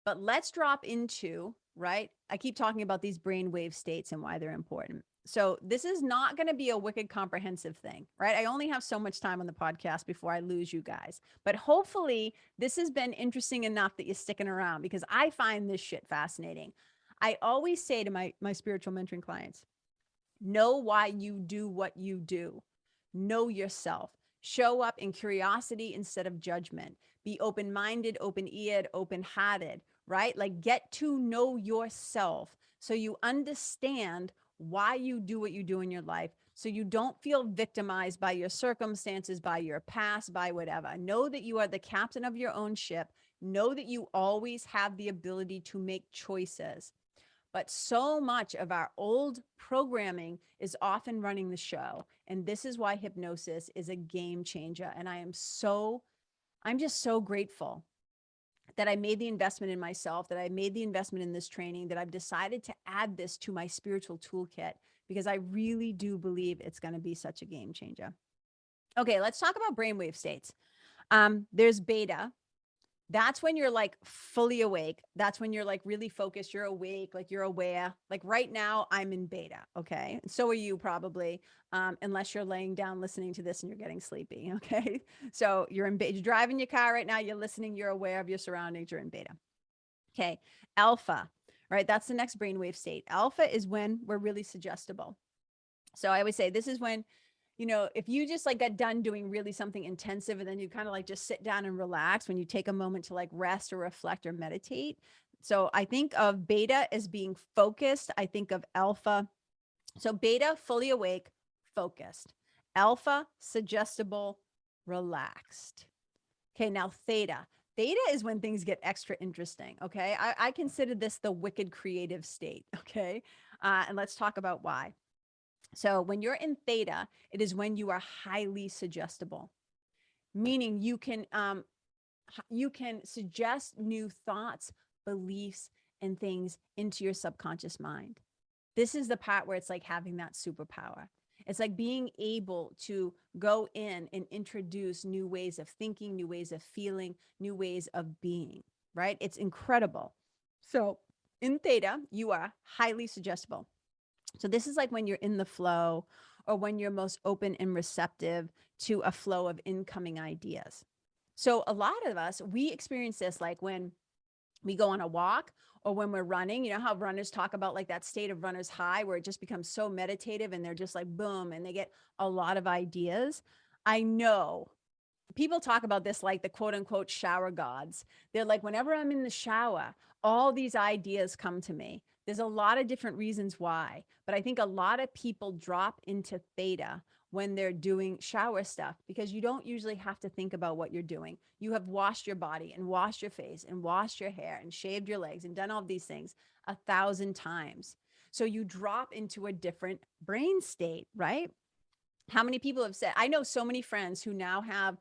Speaker 2: But let's drop into, right? I keep talking about these brainwave states and why they're important. So this is not going to be a wicked comprehensive thing, right? I only have so much time on the podcast before I lose you guys. But hopefully this has been interesting enough that you're sticking around because I find this shit fascinating. I always say to my spiritual mentoring clients, know why you do what you do. Know yourself. Show up in curiosity instead of judgment. Be open-minded, open-eared, open-hearted, right? Like get to know yourself so you understand why you do what you do in your life. So you don't feel victimized by your circumstances, by your past, by whatever. Know that you are the captain of your own ship. Know that you always have the ability to make choices. But so much of our old programming is often running the show. And this is why hypnosis is a game changer. And I'm just so grateful that I made the investment in myself, that I made the investment in this training, that I've decided to add this to my spiritual toolkit, because I really do believe it's going to be such a game changer. Okay, let's talk about brainwave states. There's beta. That's when you're like fully awake. That's when you're like really focused. You're awake, like you're aware. Like right now, I'm in beta. Okay. And so are you probably, unless you're laying down listening to this and you're getting sleepy. Okay. So you're in beta. You're driving your car right now. You're listening. You're aware of your surroundings. You're in beta. Okay. Alpha, right? That's the next brainwave state. Alpha is when we're really suggestible. So I would say this is when, if you just like got done doing really something intensive and then you kind of like just sit down and relax, when you take a moment to like rest or reflect or meditate. So I think of beta as being focused. I think of alpha. So beta, fully awake, focused. Alpha, suggestible, relaxed. Okay, now theta. Theta is when things get extra interesting. Okay, I consider this the wicked creative state. Okay, and let's talk about why. So when you're in theta, it is when you are highly suggestible, meaning you can suggest new thoughts, beliefs, and things into your subconscious mind. This is the part where it's like having that superpower. It's like being able to go in and introduce new ways of thinking, new ways of feeling, new ways of being, right? It's incredible. So in theta, you are highly suggestible. So this is like when you're in the flow, or when you're most open and receptive to a flow of incoming ideas. So a lot of us, we experience this like when we go on a walk or when we're running. You know how runners talk about like that state of runner's high where it just becomes so meditative and they're just like boom and they get a lot of ideas. I know people talk about this like the quote unquote shower gods. They're like, whenever I'm in the shower, all these ideas come to me. There's a lot of different reasons why, but I think a lot of people drop into theta when they're doing shower stuff, because you don't usually have to think about what you're doing. You have washed your body and washed your face and washed your hair and shaved your legs and done all of these things 1,000 times. So you drop into a different brain state, right? How many people have said, I know so many friends who now have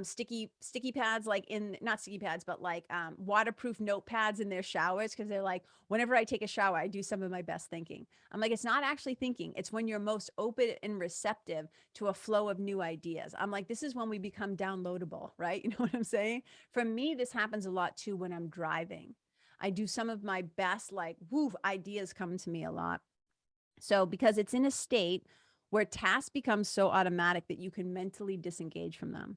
Speaker 2: sticky pads, like not sticky pads, but like waterproof notepads in their showers. Cause they're like, whenever I take a shower, I do some of my best thinking. I'm like, it's not actually thinking. It's when you're most open and receptive to a flow of new ideas. I'm like, this is when we become downloadable, right? You know what I'm saying? For me, this happens a lot too when I'm driving. I do some of my best, like, woof, ideas come to me a lot. So because it's in a state where tasks become so automatic that you can mentally disengage from them.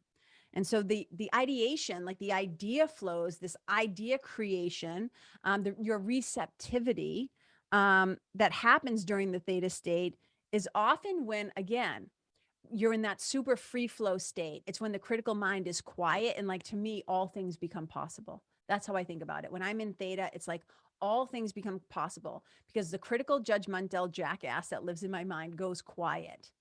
Speaker 2: And so the ideation, like the idea flows, this idea creation, your receptivity that happens during the theta state is often when, again, you're in that super free flow state. It's when the critical mind is quiet. And like, to me, all things become possible. That's how I think about it. When I'm in theta, it's like all things become possible because the critical judgmental jackass that lives in my mind goes quiet.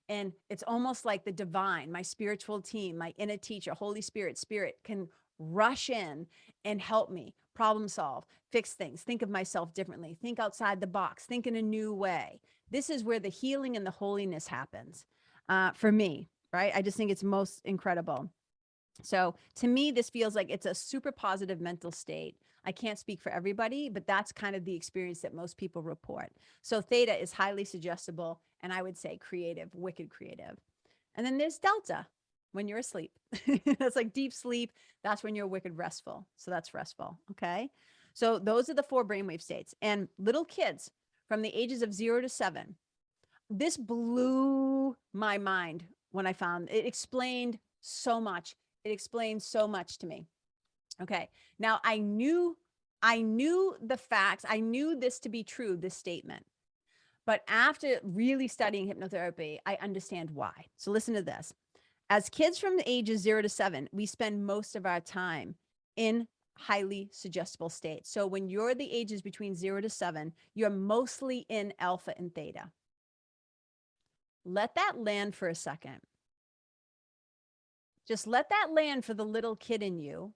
Speaker 2: And it's almost like the divine, my spiritual team, my inner teacher, Holy Spirit, spirit can rush in and help me problem solve, fix things, think of myself differently, think outside the box, think in a new way. This is where the healing and the holiness happens for me, right? I just think it's most incredible. So to me, this feels like it's a super positive mental state. I can't speak for everybody, but that's kind of the experience that most people report. So theta is highly suggestible, and I would say creative, wicked creative. And then there's delta, when you're asleep. That's like deep sleep. That's when you're wicked restful. So that's restful. Okay. So those are the 4 brainwave states. And little kids from the ages of 0 to 7, this blew my mind when I found it. Explained so much. It explained so much to me. Okay. Now I knew the facts. I knew this to be true, this statement. But after really studying hypnotherapy, I understand why. So listen to this. As kids from the ages 0 to 7, we spend most of our time in highly suggestible states. So when you're the ages between 0 to 7, you're mostly in alpha and theta. Let that land for a second. Just let that land for the little kid in you.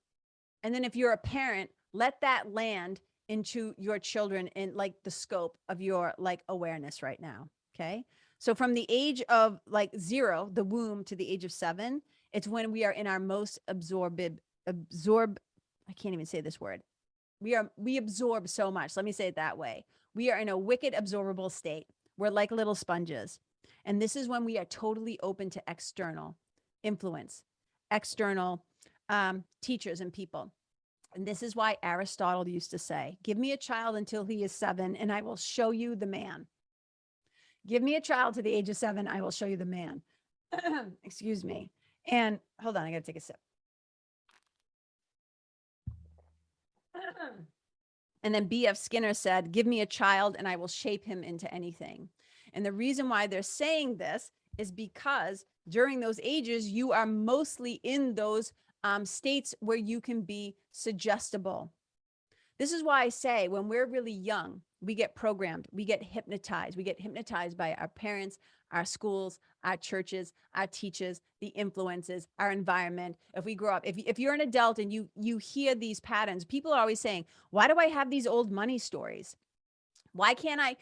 Speaker 2: And then if you're a parent, let that land into your children in like the scope of your like awareness right now. Okay. So from the age of like 0, the womb, to the age of 7, it's when we are in our most I can't even say this word. We absorb so much. Let me say it that way. We are in a wicked absorbable state. We're like little sponges. And this is when we are totally open to external influence, external teachers and people. And this is why Aristotle used to say, give me a child until he is 7 and I will show you the man. Give me a child to the age of 7, I will show you the man. Excuse me. And hold on, I got to take a sip. And then B.F. Skinner said, give me a child and I will shape him into anything. And the reason why they're saying this is because during those ages, you are mostly in those states where you can be suggestible. This is why I say when we're really young, we get programmed, we get hypnotized. We get hypnotized by our parents, our schools, our churches, our teachers, the influences, our environment. If we grow up, if you're an adult and you hear these patterns, people are always saying, why do I have these old money stories? Why can't I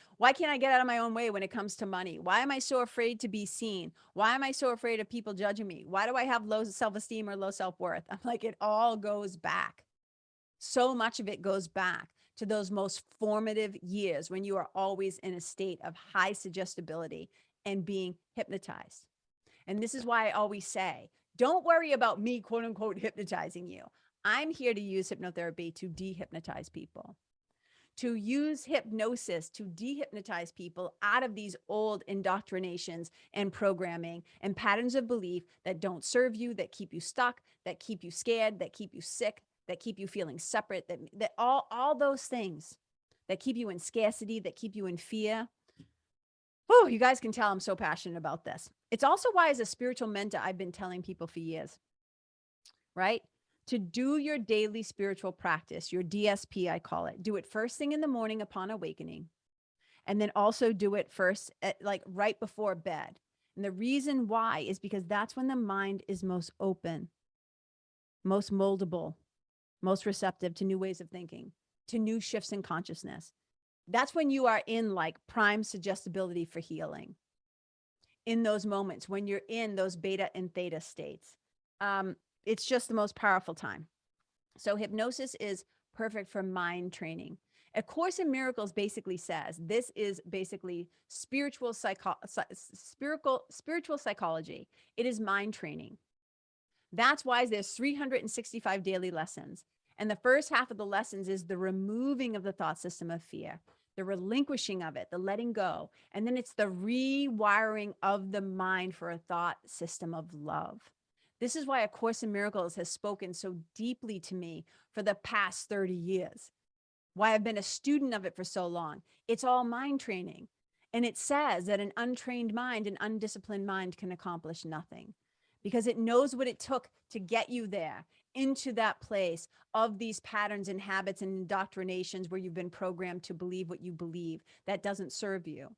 Speaker 2: get out of my own way when it comes to money? Why am I so afraid to be seen? Why am I so afraid of people judging me? Why do I have low self-esteem or low self-worth? I'm like, it all goes back. So much of it goes back to those most formative years when you are always in a state of high suggestibility and being hypnotized. And this is why I always say, don't worry about me, quote unquote, hypnotizing you. I'm here to use hypnotherapy to dehypnotize people, to use hypnosis to dehypnotize people out of these old indoctrinations and programming and patterns of belief that don't serve you, that keep you stuck, that keep you scared, that keep you sick, that keep you feeling separate, that all those things that keep you in scarcity, that keep you in fear. Oh, you guys can tell I'm so passionate about this. It's also why, as a spiritual mentor, I've been telling people for years, right? To do your daily spiritual practice, your DSP, I call it. Do it first thing in the morning upon awakening. And then also do it first, like right before bed. And the reason why is because that's when the mind is most open, most moldable, most receptive to new ways of thinking, to new shifts in consciousness. That's when you are in like prime suggestibility for healing. In those moments when you're in those beta and theta states. It's just the most powerful time. So hypnosis is perfect for mind training. A Course in Miracles basically says this is basically spiritual psychology. It is mind training. That's why there's 365 daily lessons. And the first half of the lessons is the removing of the thought system of fear, the relinquishing of it, the letting go. And then it's the rewiring of the mind for a thought system of love. This is why A Course in Miracles has spoken so deeply to me for the past 30 years, why I've been a student of it for so long. It's all mind training. And it says that an untrained mind, an undisciplined mind can accomplish nothing, because it knows what it took to get you there. into that place of these patterns and habits and indoctrinations where you've been programmed to believe what you believe that doesn't serve you.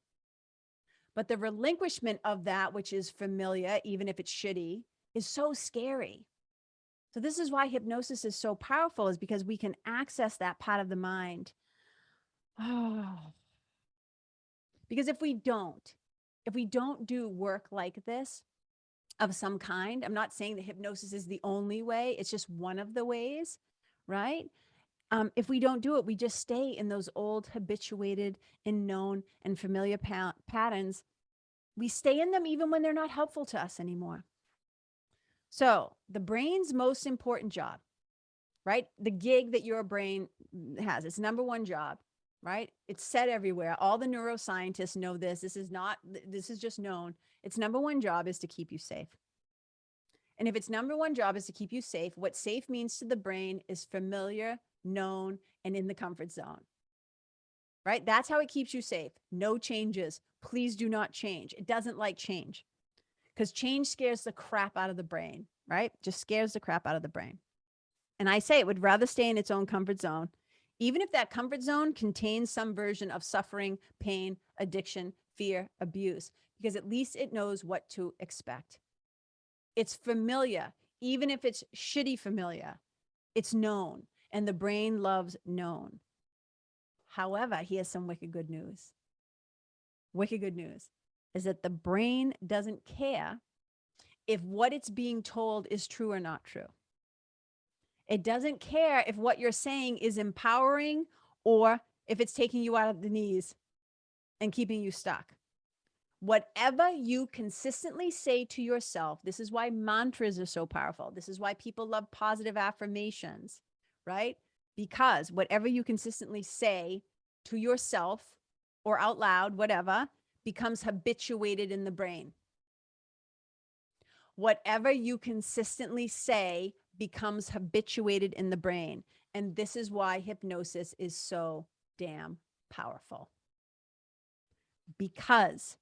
Speaker 2: But the relinquishment of that, which is familiar, even if it's shitty, is so scary. So this is why hypnosis is so powerful, is because we can access that part of the mind. Oh. Because if we don't do work like this of some kind, I'm not saying that hypnosis is the only way, it's just one of the ways, right? If we don't do it, we just stay in those old, habituated, and known and familiar patterns. We stay in them even when they're not helpful to us anymore. So the brain's most important job, right? The gig that your brain has, its number one job, right? It's said everywhere. All the neuroscientists know this. This is just known. Its number one job is to keep you safe. And if its number one job is to keep you safe, what safe means to the brain is familiar, known, and in the comfort zone, right? That's how it keeps you safe. No changes. Please do not change. It doesn't like change because change scares the crap out of the brain, right? Just scares the crap out of the brain. And I say it would rather stay in its own comfort zone, even if that comfort zone contains some version of suffering, pain, addiction, fear, abuse, because at least it knows what to expect. It's familiar, even if it's shitty familiar. It's known, and the brain loves known. However, here's some wicked good news. Wicked good news is that the brain doesn't care if what it's being told is true or not true. It doesn't care if what you're saying is empowering or if it's taking you out of the knees and keeping you stuck. Whatever you consistently say to yourself, this is why mantras are so powerful. This is why people love positive affirmations, right? Because whatever you consistently say to yourself or out loud, whatever, becomes habituated in the brain. Whatever you consistently say becomes habituated in the brain. And this is why hypnosis is so damn powerful. Because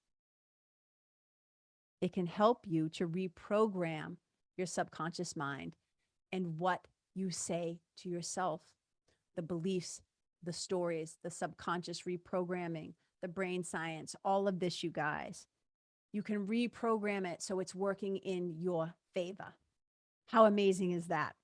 Speaker 2: it can help you to reprogram your subconscious mind and what you say to yourself, the beliefs, the stories, the subconscious reprogramming, the brain science, all of this, you guys. You can reprogram it so it's working in your favor. How amazing is that?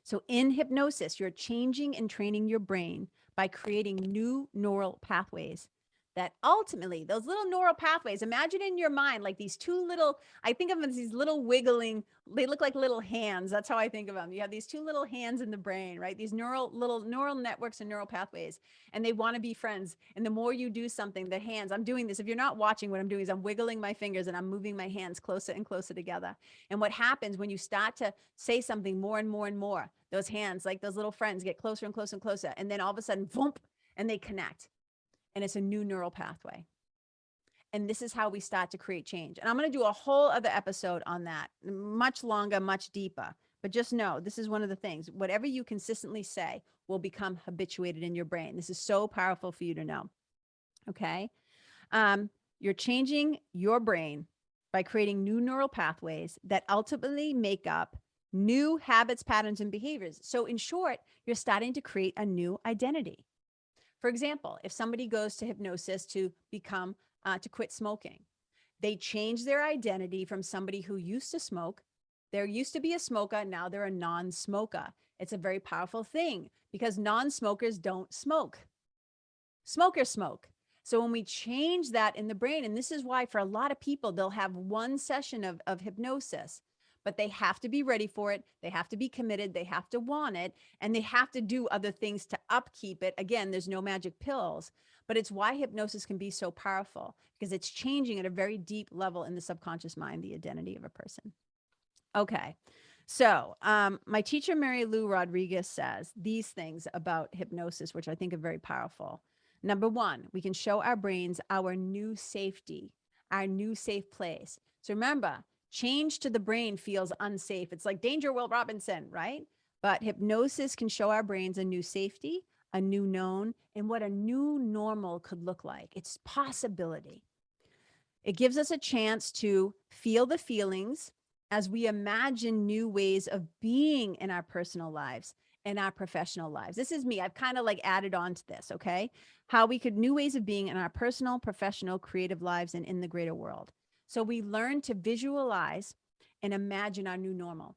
Speaker 2: So in hypnosis, you're changing and training your brain by creating new neural pathways that ultimately, those little neural pathways, imagine in your mind, like these two little, I think of them as these little wiggling, they look like little hands. That's how I think of them. You have these two little hands in the brain, right? These little neural networks and neural pathways, and they want to be friends. And the more you do something, the hands, I'm doing this. If you're not watching, what I'm doing is I'm wiggling my fingers and I'm moving my hands closer and closer together. And what happens when you start to say something more and more and more, those hands, like those little friends, get closer and closer and closer. And then all of a sudden, boom, and they connect. And it's a new neural pathway. And this is how we start to create change. And I'm going to do a whole other episode on that, much longer, much deeper. But just know, this is one of the things. Whatever you consistently say will become habituated in your brain. This is so powerful for you to know. Okay? You're changing your brain by creating new neural pathways that ultimately make up new habits, patterns, and behaviors. So in short, you're starting to create a new identity. For example, if somebody goes to hypnosis to become, to quit smoking, they change their identity from somebody who used to smoke. There used to be a smoker. Now they're a non-smoker. It's a very powerful thing because non-smokers don't smoke. Smokers smoke. So when we change that in the brain, and this is why for a lot of people, they'll have one session of hypnosis, but they have to be ready for it. They have to be committed. They have to want it. And they have to do other things to upkeep it. Again, there's no magic pills, but it's why hypnosis can be so powerful because it's changing at a very deep level in the subconscious mind, the identity of a person. Okay. So my teacher, Mary Lou Rodriguez, says these things about hypnosis, which I think are very powerful. Number one, we can show our brains our new safety, our new safe place. So remember, change to the brain feels unsafe. It's like Danger, Will Robinson, right? But hypnosis can show our brains a new safety, a new known, and what a new normal could look like. It's possibility. It gives us a chance to feel the feelings as we imagine new ways of being in our personal lives and our professional lives. This is me. I've kind of like added on to this, okay? How we could new ways of being in our personal, professional, creative lives and in the greater world. So we learn to visualize and imagine our new normal.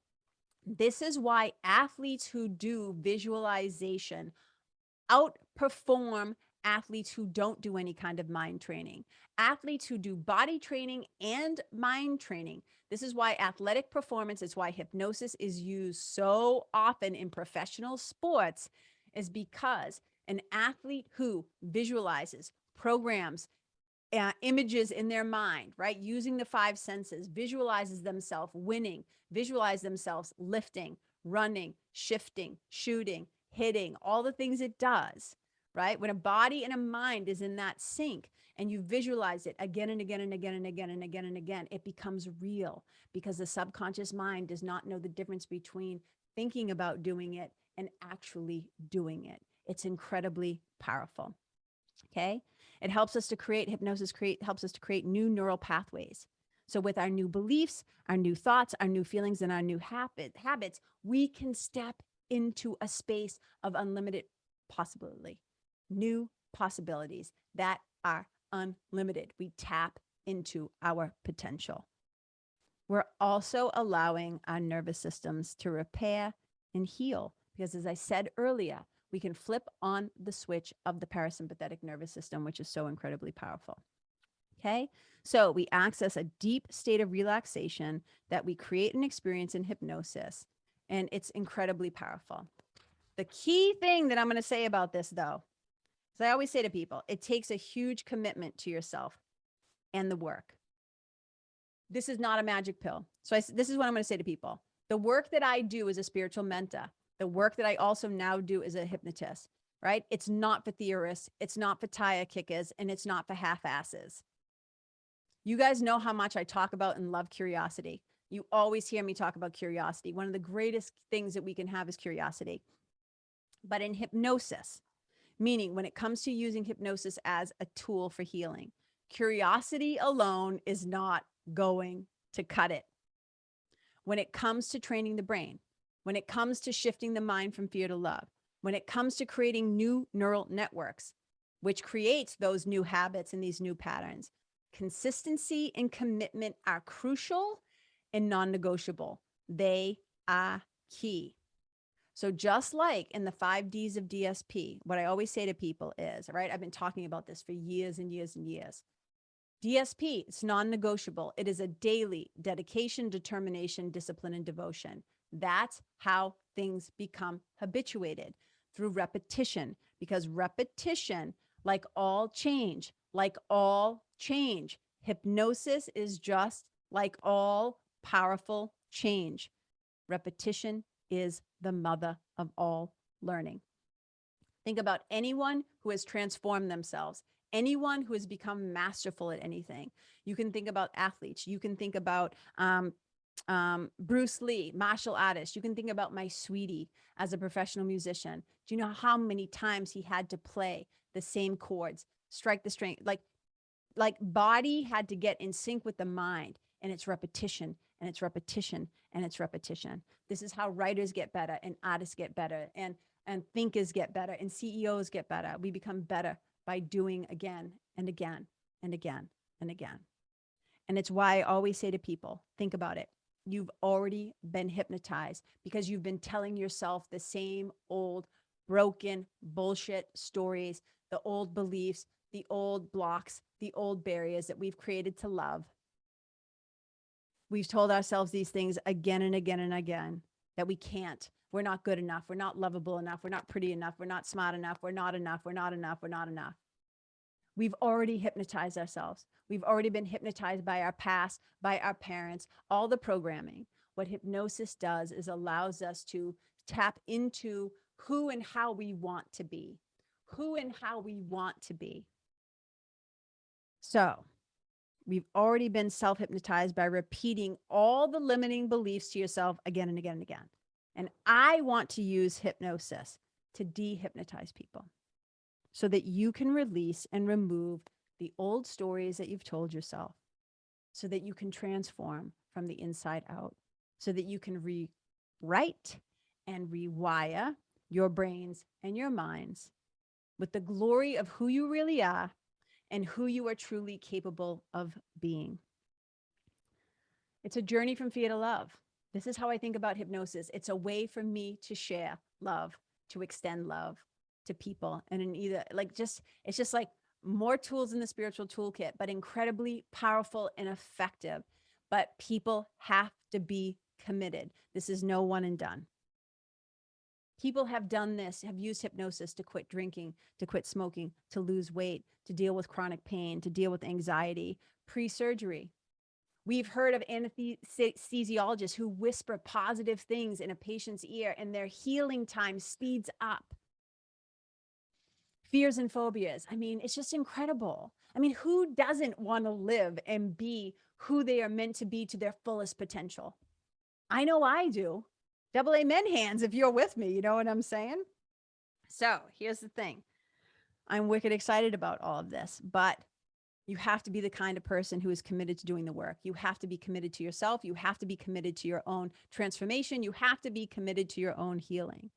Speaker 2: This is why athletes who do visualization outperform athletes who don't do any kind of mind training. Athletes who do body training and mind training. This is why athletic performance, is why hypnosis is used so often in professional sports, is because an athlete who visualizes, programs, images in their mind, right? Using the five senses, visualizes themselves winning, visualize themselves lifting, running, shifting, shooting, hitting, all the things it does, right? When a body and a mind is in that sync and you visualize it again and again and again and again and again and again, it becomes real because the subconscious mind does not know the difference between thinking about doing it and actually doing it. It's incredibly powerful. Okay. It helps us to create helps us to create new neural pathways. So with our new beliefs, our new thoughts, our new feelings, and our new habits, we can step into a space of unlimited possibility, new possibilities that are unlimited. We tap into our potential. We're also allowing our nervous systems to repair and heal because, as I said earlier, we can flip on the switch of the parasympathetic nervous system, which is so incredibly powerful. Okay, so we access a deep state of relaxation that we create and experience in hypnosis, and it's incredibly powerful. The key thing that I'm going to say about this, though, is I always say to people, it takes a huge commitment to yourself and the work. This is not a magic pill. So this is what I'm going to say to people. The work that I do as a spiritual mentor, the work that I also now do as a hypnotist, right? It's not for theorists. It's not for tire kickers, and it's not for half-asses. You guys know how much I talk about and love curiosity. You always hear me talk about curiosity. One of the greatest things that we can have is curiosity. But in hypnosis, meaning when it comes to using hypnosis as a tool for healing, curiosity alone is not going to cut it. When it comes to training the brain, when it comes to shifting the mind from fear to love, when it comes to creating new neural networks, which creates those new habits and these new patterns, consistency and commitment are crucial and non-negotiable. They are key. So just like in the 5 Ds of DSP, what I always say to people is, right, I've been talking about this for years and years and years. DSP, it's non-negotiable. It is a daily dedication, determination, discipline, and devotion. That's how things become habituated, through repetition, because repetition, like all change, hypnosis is just like all powerful change. Repetition is the mother of all learning. Think about anyone who has transformed themselves, anyone who has become masterful at anything. You can think about athletes. You can think about Bruce Lee, martial artist. You can think about my sweetie as a professional musician. Do you know how many times he had to play the same chords, strike the string? Like body had to get in sync with the mind, and it's repetition, and it's repetition, and it's repetition. This is how writers get better, and artists get better, and thinkers get better, and CEOs get better. We become better by doing again and again and again and again. And it's why I always say to people, think about it. You've already been hypnotized because you've been telling yourself the same old broken bullshit stories, the old beliefs, the old blocks, the old barriers that we've created to love. We've told ourselves these things again and again and again, that we can't. We're not good enough. We're not lovable enough. We're not pretty enough. We're not smart enough. We're not enough. We're not enough. We're not enough. We've already hypnotized ourselves. We've already been hypnotized by our past, by our parents, all the programming. What hypnosis does is allows us to tap into who and how we want to be, who and how we want to be. So we've already been self-hypnotized by repeating all the limiting beliefs to yourself again and again and again. And I want to use hypnosis to de-hypnotize people so that you can release and remove the old stories that you've told yourself, so that you can transform from the inside out. so that you can rewrite and rewire your brains and your minds with the glory of who you really are and who you are truly capable of being. It's a journey from fear to love. This is how I think about hypnosis. It's a way for me to share love, to extend love to people. And in either, it's just like more tools in the spiritual toolkit, but incredibly powerful and effective. But people have to be committed. This is no one and done. People have done this, have used hypnosis to quit drinking, to quit smoking, to lose weight, to deal with chronic pain, to deal with anxiety, pre-surgery. We've heard of anesthesiologists who whisper positive things in a patient's ear and their healing time speeds up. Fears and phobias. I mean, it's just incredible. I mean, who doesn't want to live and be who they are meant to be to their fullest potential? I know I do. Double amen hands if you're with me. You know what I'm saying? So here's the thing. I'm wicked excited about all of this, but you have to be the kind of person who is committed to doing the work. You have to be committed to yourself. You have to be committed to your own transformation. You have to be committed to your own healing.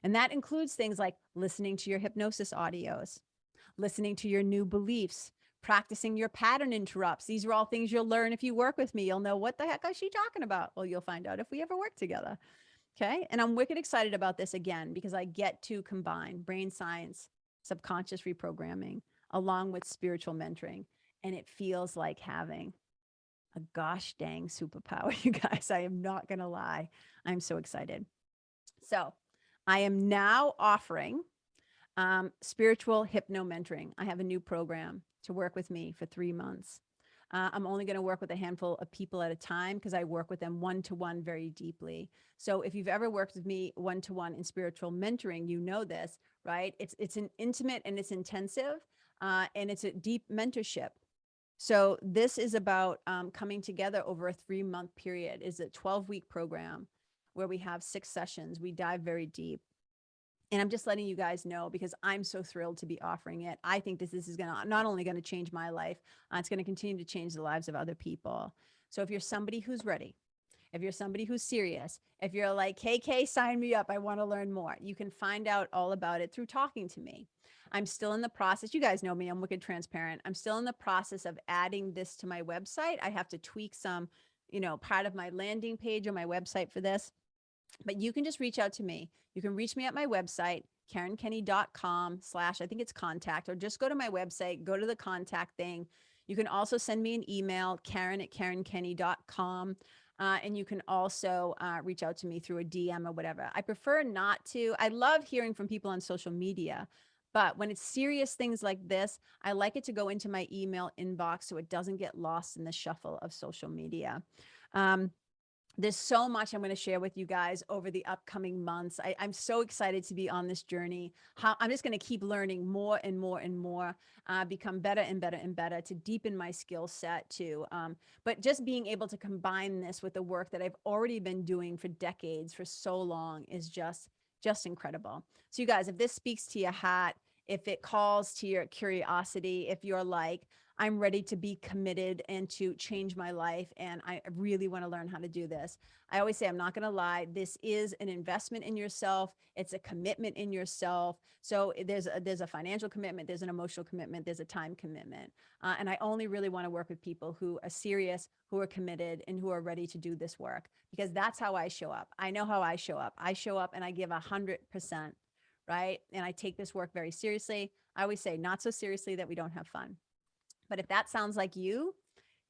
Speaker 2: And that includes things like listening to your hypnosis audios, listening to your new beliefs, practicing your pattern interrupts. These are all things you'll learn if you work with me. You'll know what the heck is she talking about? Well, you'll find out if we ever work together. Okay. And I'm wicked excited about this again, because I get to combine brain science, subconscious reprogramming, along with spiritual mentoring. And it feels like having a gosh dang superpower, you guys. I am not going to lie. I'm so excited. So I am now offering spiritual hypno mentoring. I have a new program to work with me for 3 months. I'm only going to work with a handful of people at a time because I work with them one-to-one very deeply. So if you've ever worked with me one-to-one in spiritual mentoring, you know this, right? It's an intimate and it's intensive, and it's a deep mentorship. So this is about coming together over a 3-month period. It's a 12-week program where we have 6 sessions. We dive very deep. And I'm just letting you guys know because I'm so thrilled to be offering it. I think this is going to not only going to change my life, it's going to continue to change the lives of other people. So if you're somebody who's ready, if you're somebody who's serious, if you're like, hey, Kay, sign me up, I want to learn more, you can find out all about it through talking to me. I'm still in the process. You guys know me. I'm wicked transparent. I'm still in the process of adding this to my website. I have to tweak some, part of my landing page on my website for this. But you can just reach out to me. You can reach me at my website, KarenKenney.com/ I think it's contact, or just go to my website, go to the contact thing. You can also send me an email, Karen@KarenKenney.com. And you can also reach out to me through a DM or whatever. I prefer not to. I love hearing from people on social media, but when it's serious things like this, I like it to go into my email inbox so it doesn't get lost in the shuffle of social media. There's so much I'm going to share with you guys over the upcoming months. I'm so excited to be on this journey. I'm just going to keep learning more and more and more, become better and better and better to deepen my skill set too. But just being able to combine this with the work that I've already been doing for decades, for so long, is just incredible. So you guys, if this speaks to your heart, if it calls to your curiosity, if you're like, I'm ready to be committed and to change my life, and I really want to learn how to do this. I always say, I'm not going to lie, this is an investment in yourself. It's a commitment in yourself. So there's a financial commitment, there's an emotional commitment, there's a time commitment. And I only really want to work with people who are serious, who are committed, and who are ready to do this work, because that's how I show up. I know how I show up. I show up and I give 100%, right? And I take this work very seriously. I always say, not so seriously that we don't have fun. But if that sounds like you,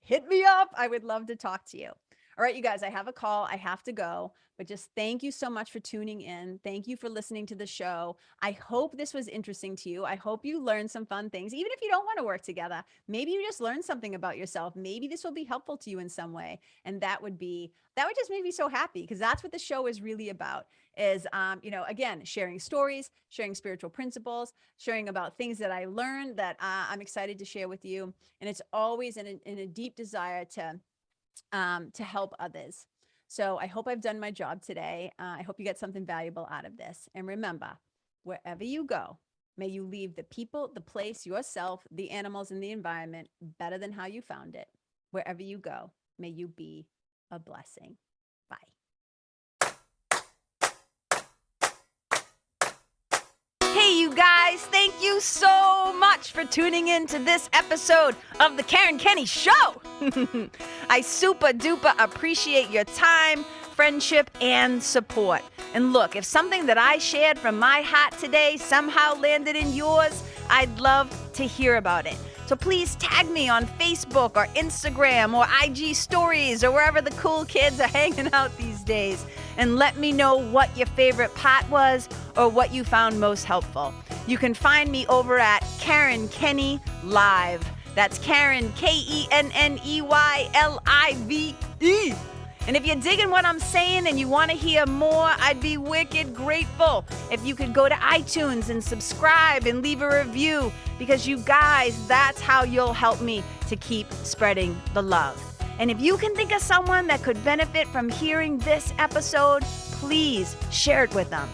Speaker 2: hit me up. I would love to talk to you. All right, you guys, I have a call. I have to go, but just thank you so much for tuning in. Thank you for listening to the show. I hope this was interesting to you. I hope you learned some fun things. Even if you don't want to work together, maybe you just learned something about yourself. Maybe this will be helpful to you in some way. And that would just make me so happy, because that's what the show is really about. Is, again, sharing stories, sharing spiritual principles, sharing about things that I learned that I'm excited to share with you. And it's always in a deep desire to help others. So I hope I've done my job today. I hope you get something valuable out of this. And remember, wherever you go, may you leave the people, the place, yourself, the animals, and the environment better than how you found it. Wherever you go, may you be a blessing. Bye.
Speaker 1: guys, thank you so much for tuning in to this episode of the Karen Kenney Show. I super duper appreciate your time, friendship, and support. And look, if something that I shared from my heart today somehow landed in yours, I'd love to hear about it. So please tag me on Facebook or Instagram or IG stories or wherever the cool kids are hanging out these days, and let me know what your favorite part was or what you found most helpful. You can find me over at Karen Kenney Live. That's Karen, KenneYlive. And if you're digging what I'm saying and you want to hear more, I'd be wicked grateful if you could go to iTunes and subscribe and leave a review, because you guys, that's how you'll help me to keep spreading the love. And if you can think of someone that could benefit from hearing this episode, please share it with them.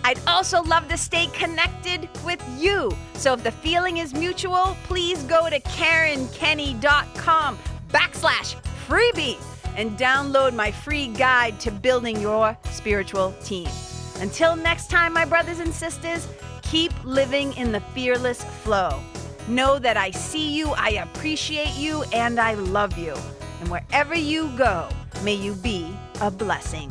Speaker 1: I'd also love to stay connected with you. So if the feeling is mutual, please go to KarenKenney.com/freebie and download my free guide to building your spiritual team. Until next time, my brothers and sisters, keep living in the fearless flow. Know that I see you, I appreciate you, and I love you. And wherever you go, may you be a blessing.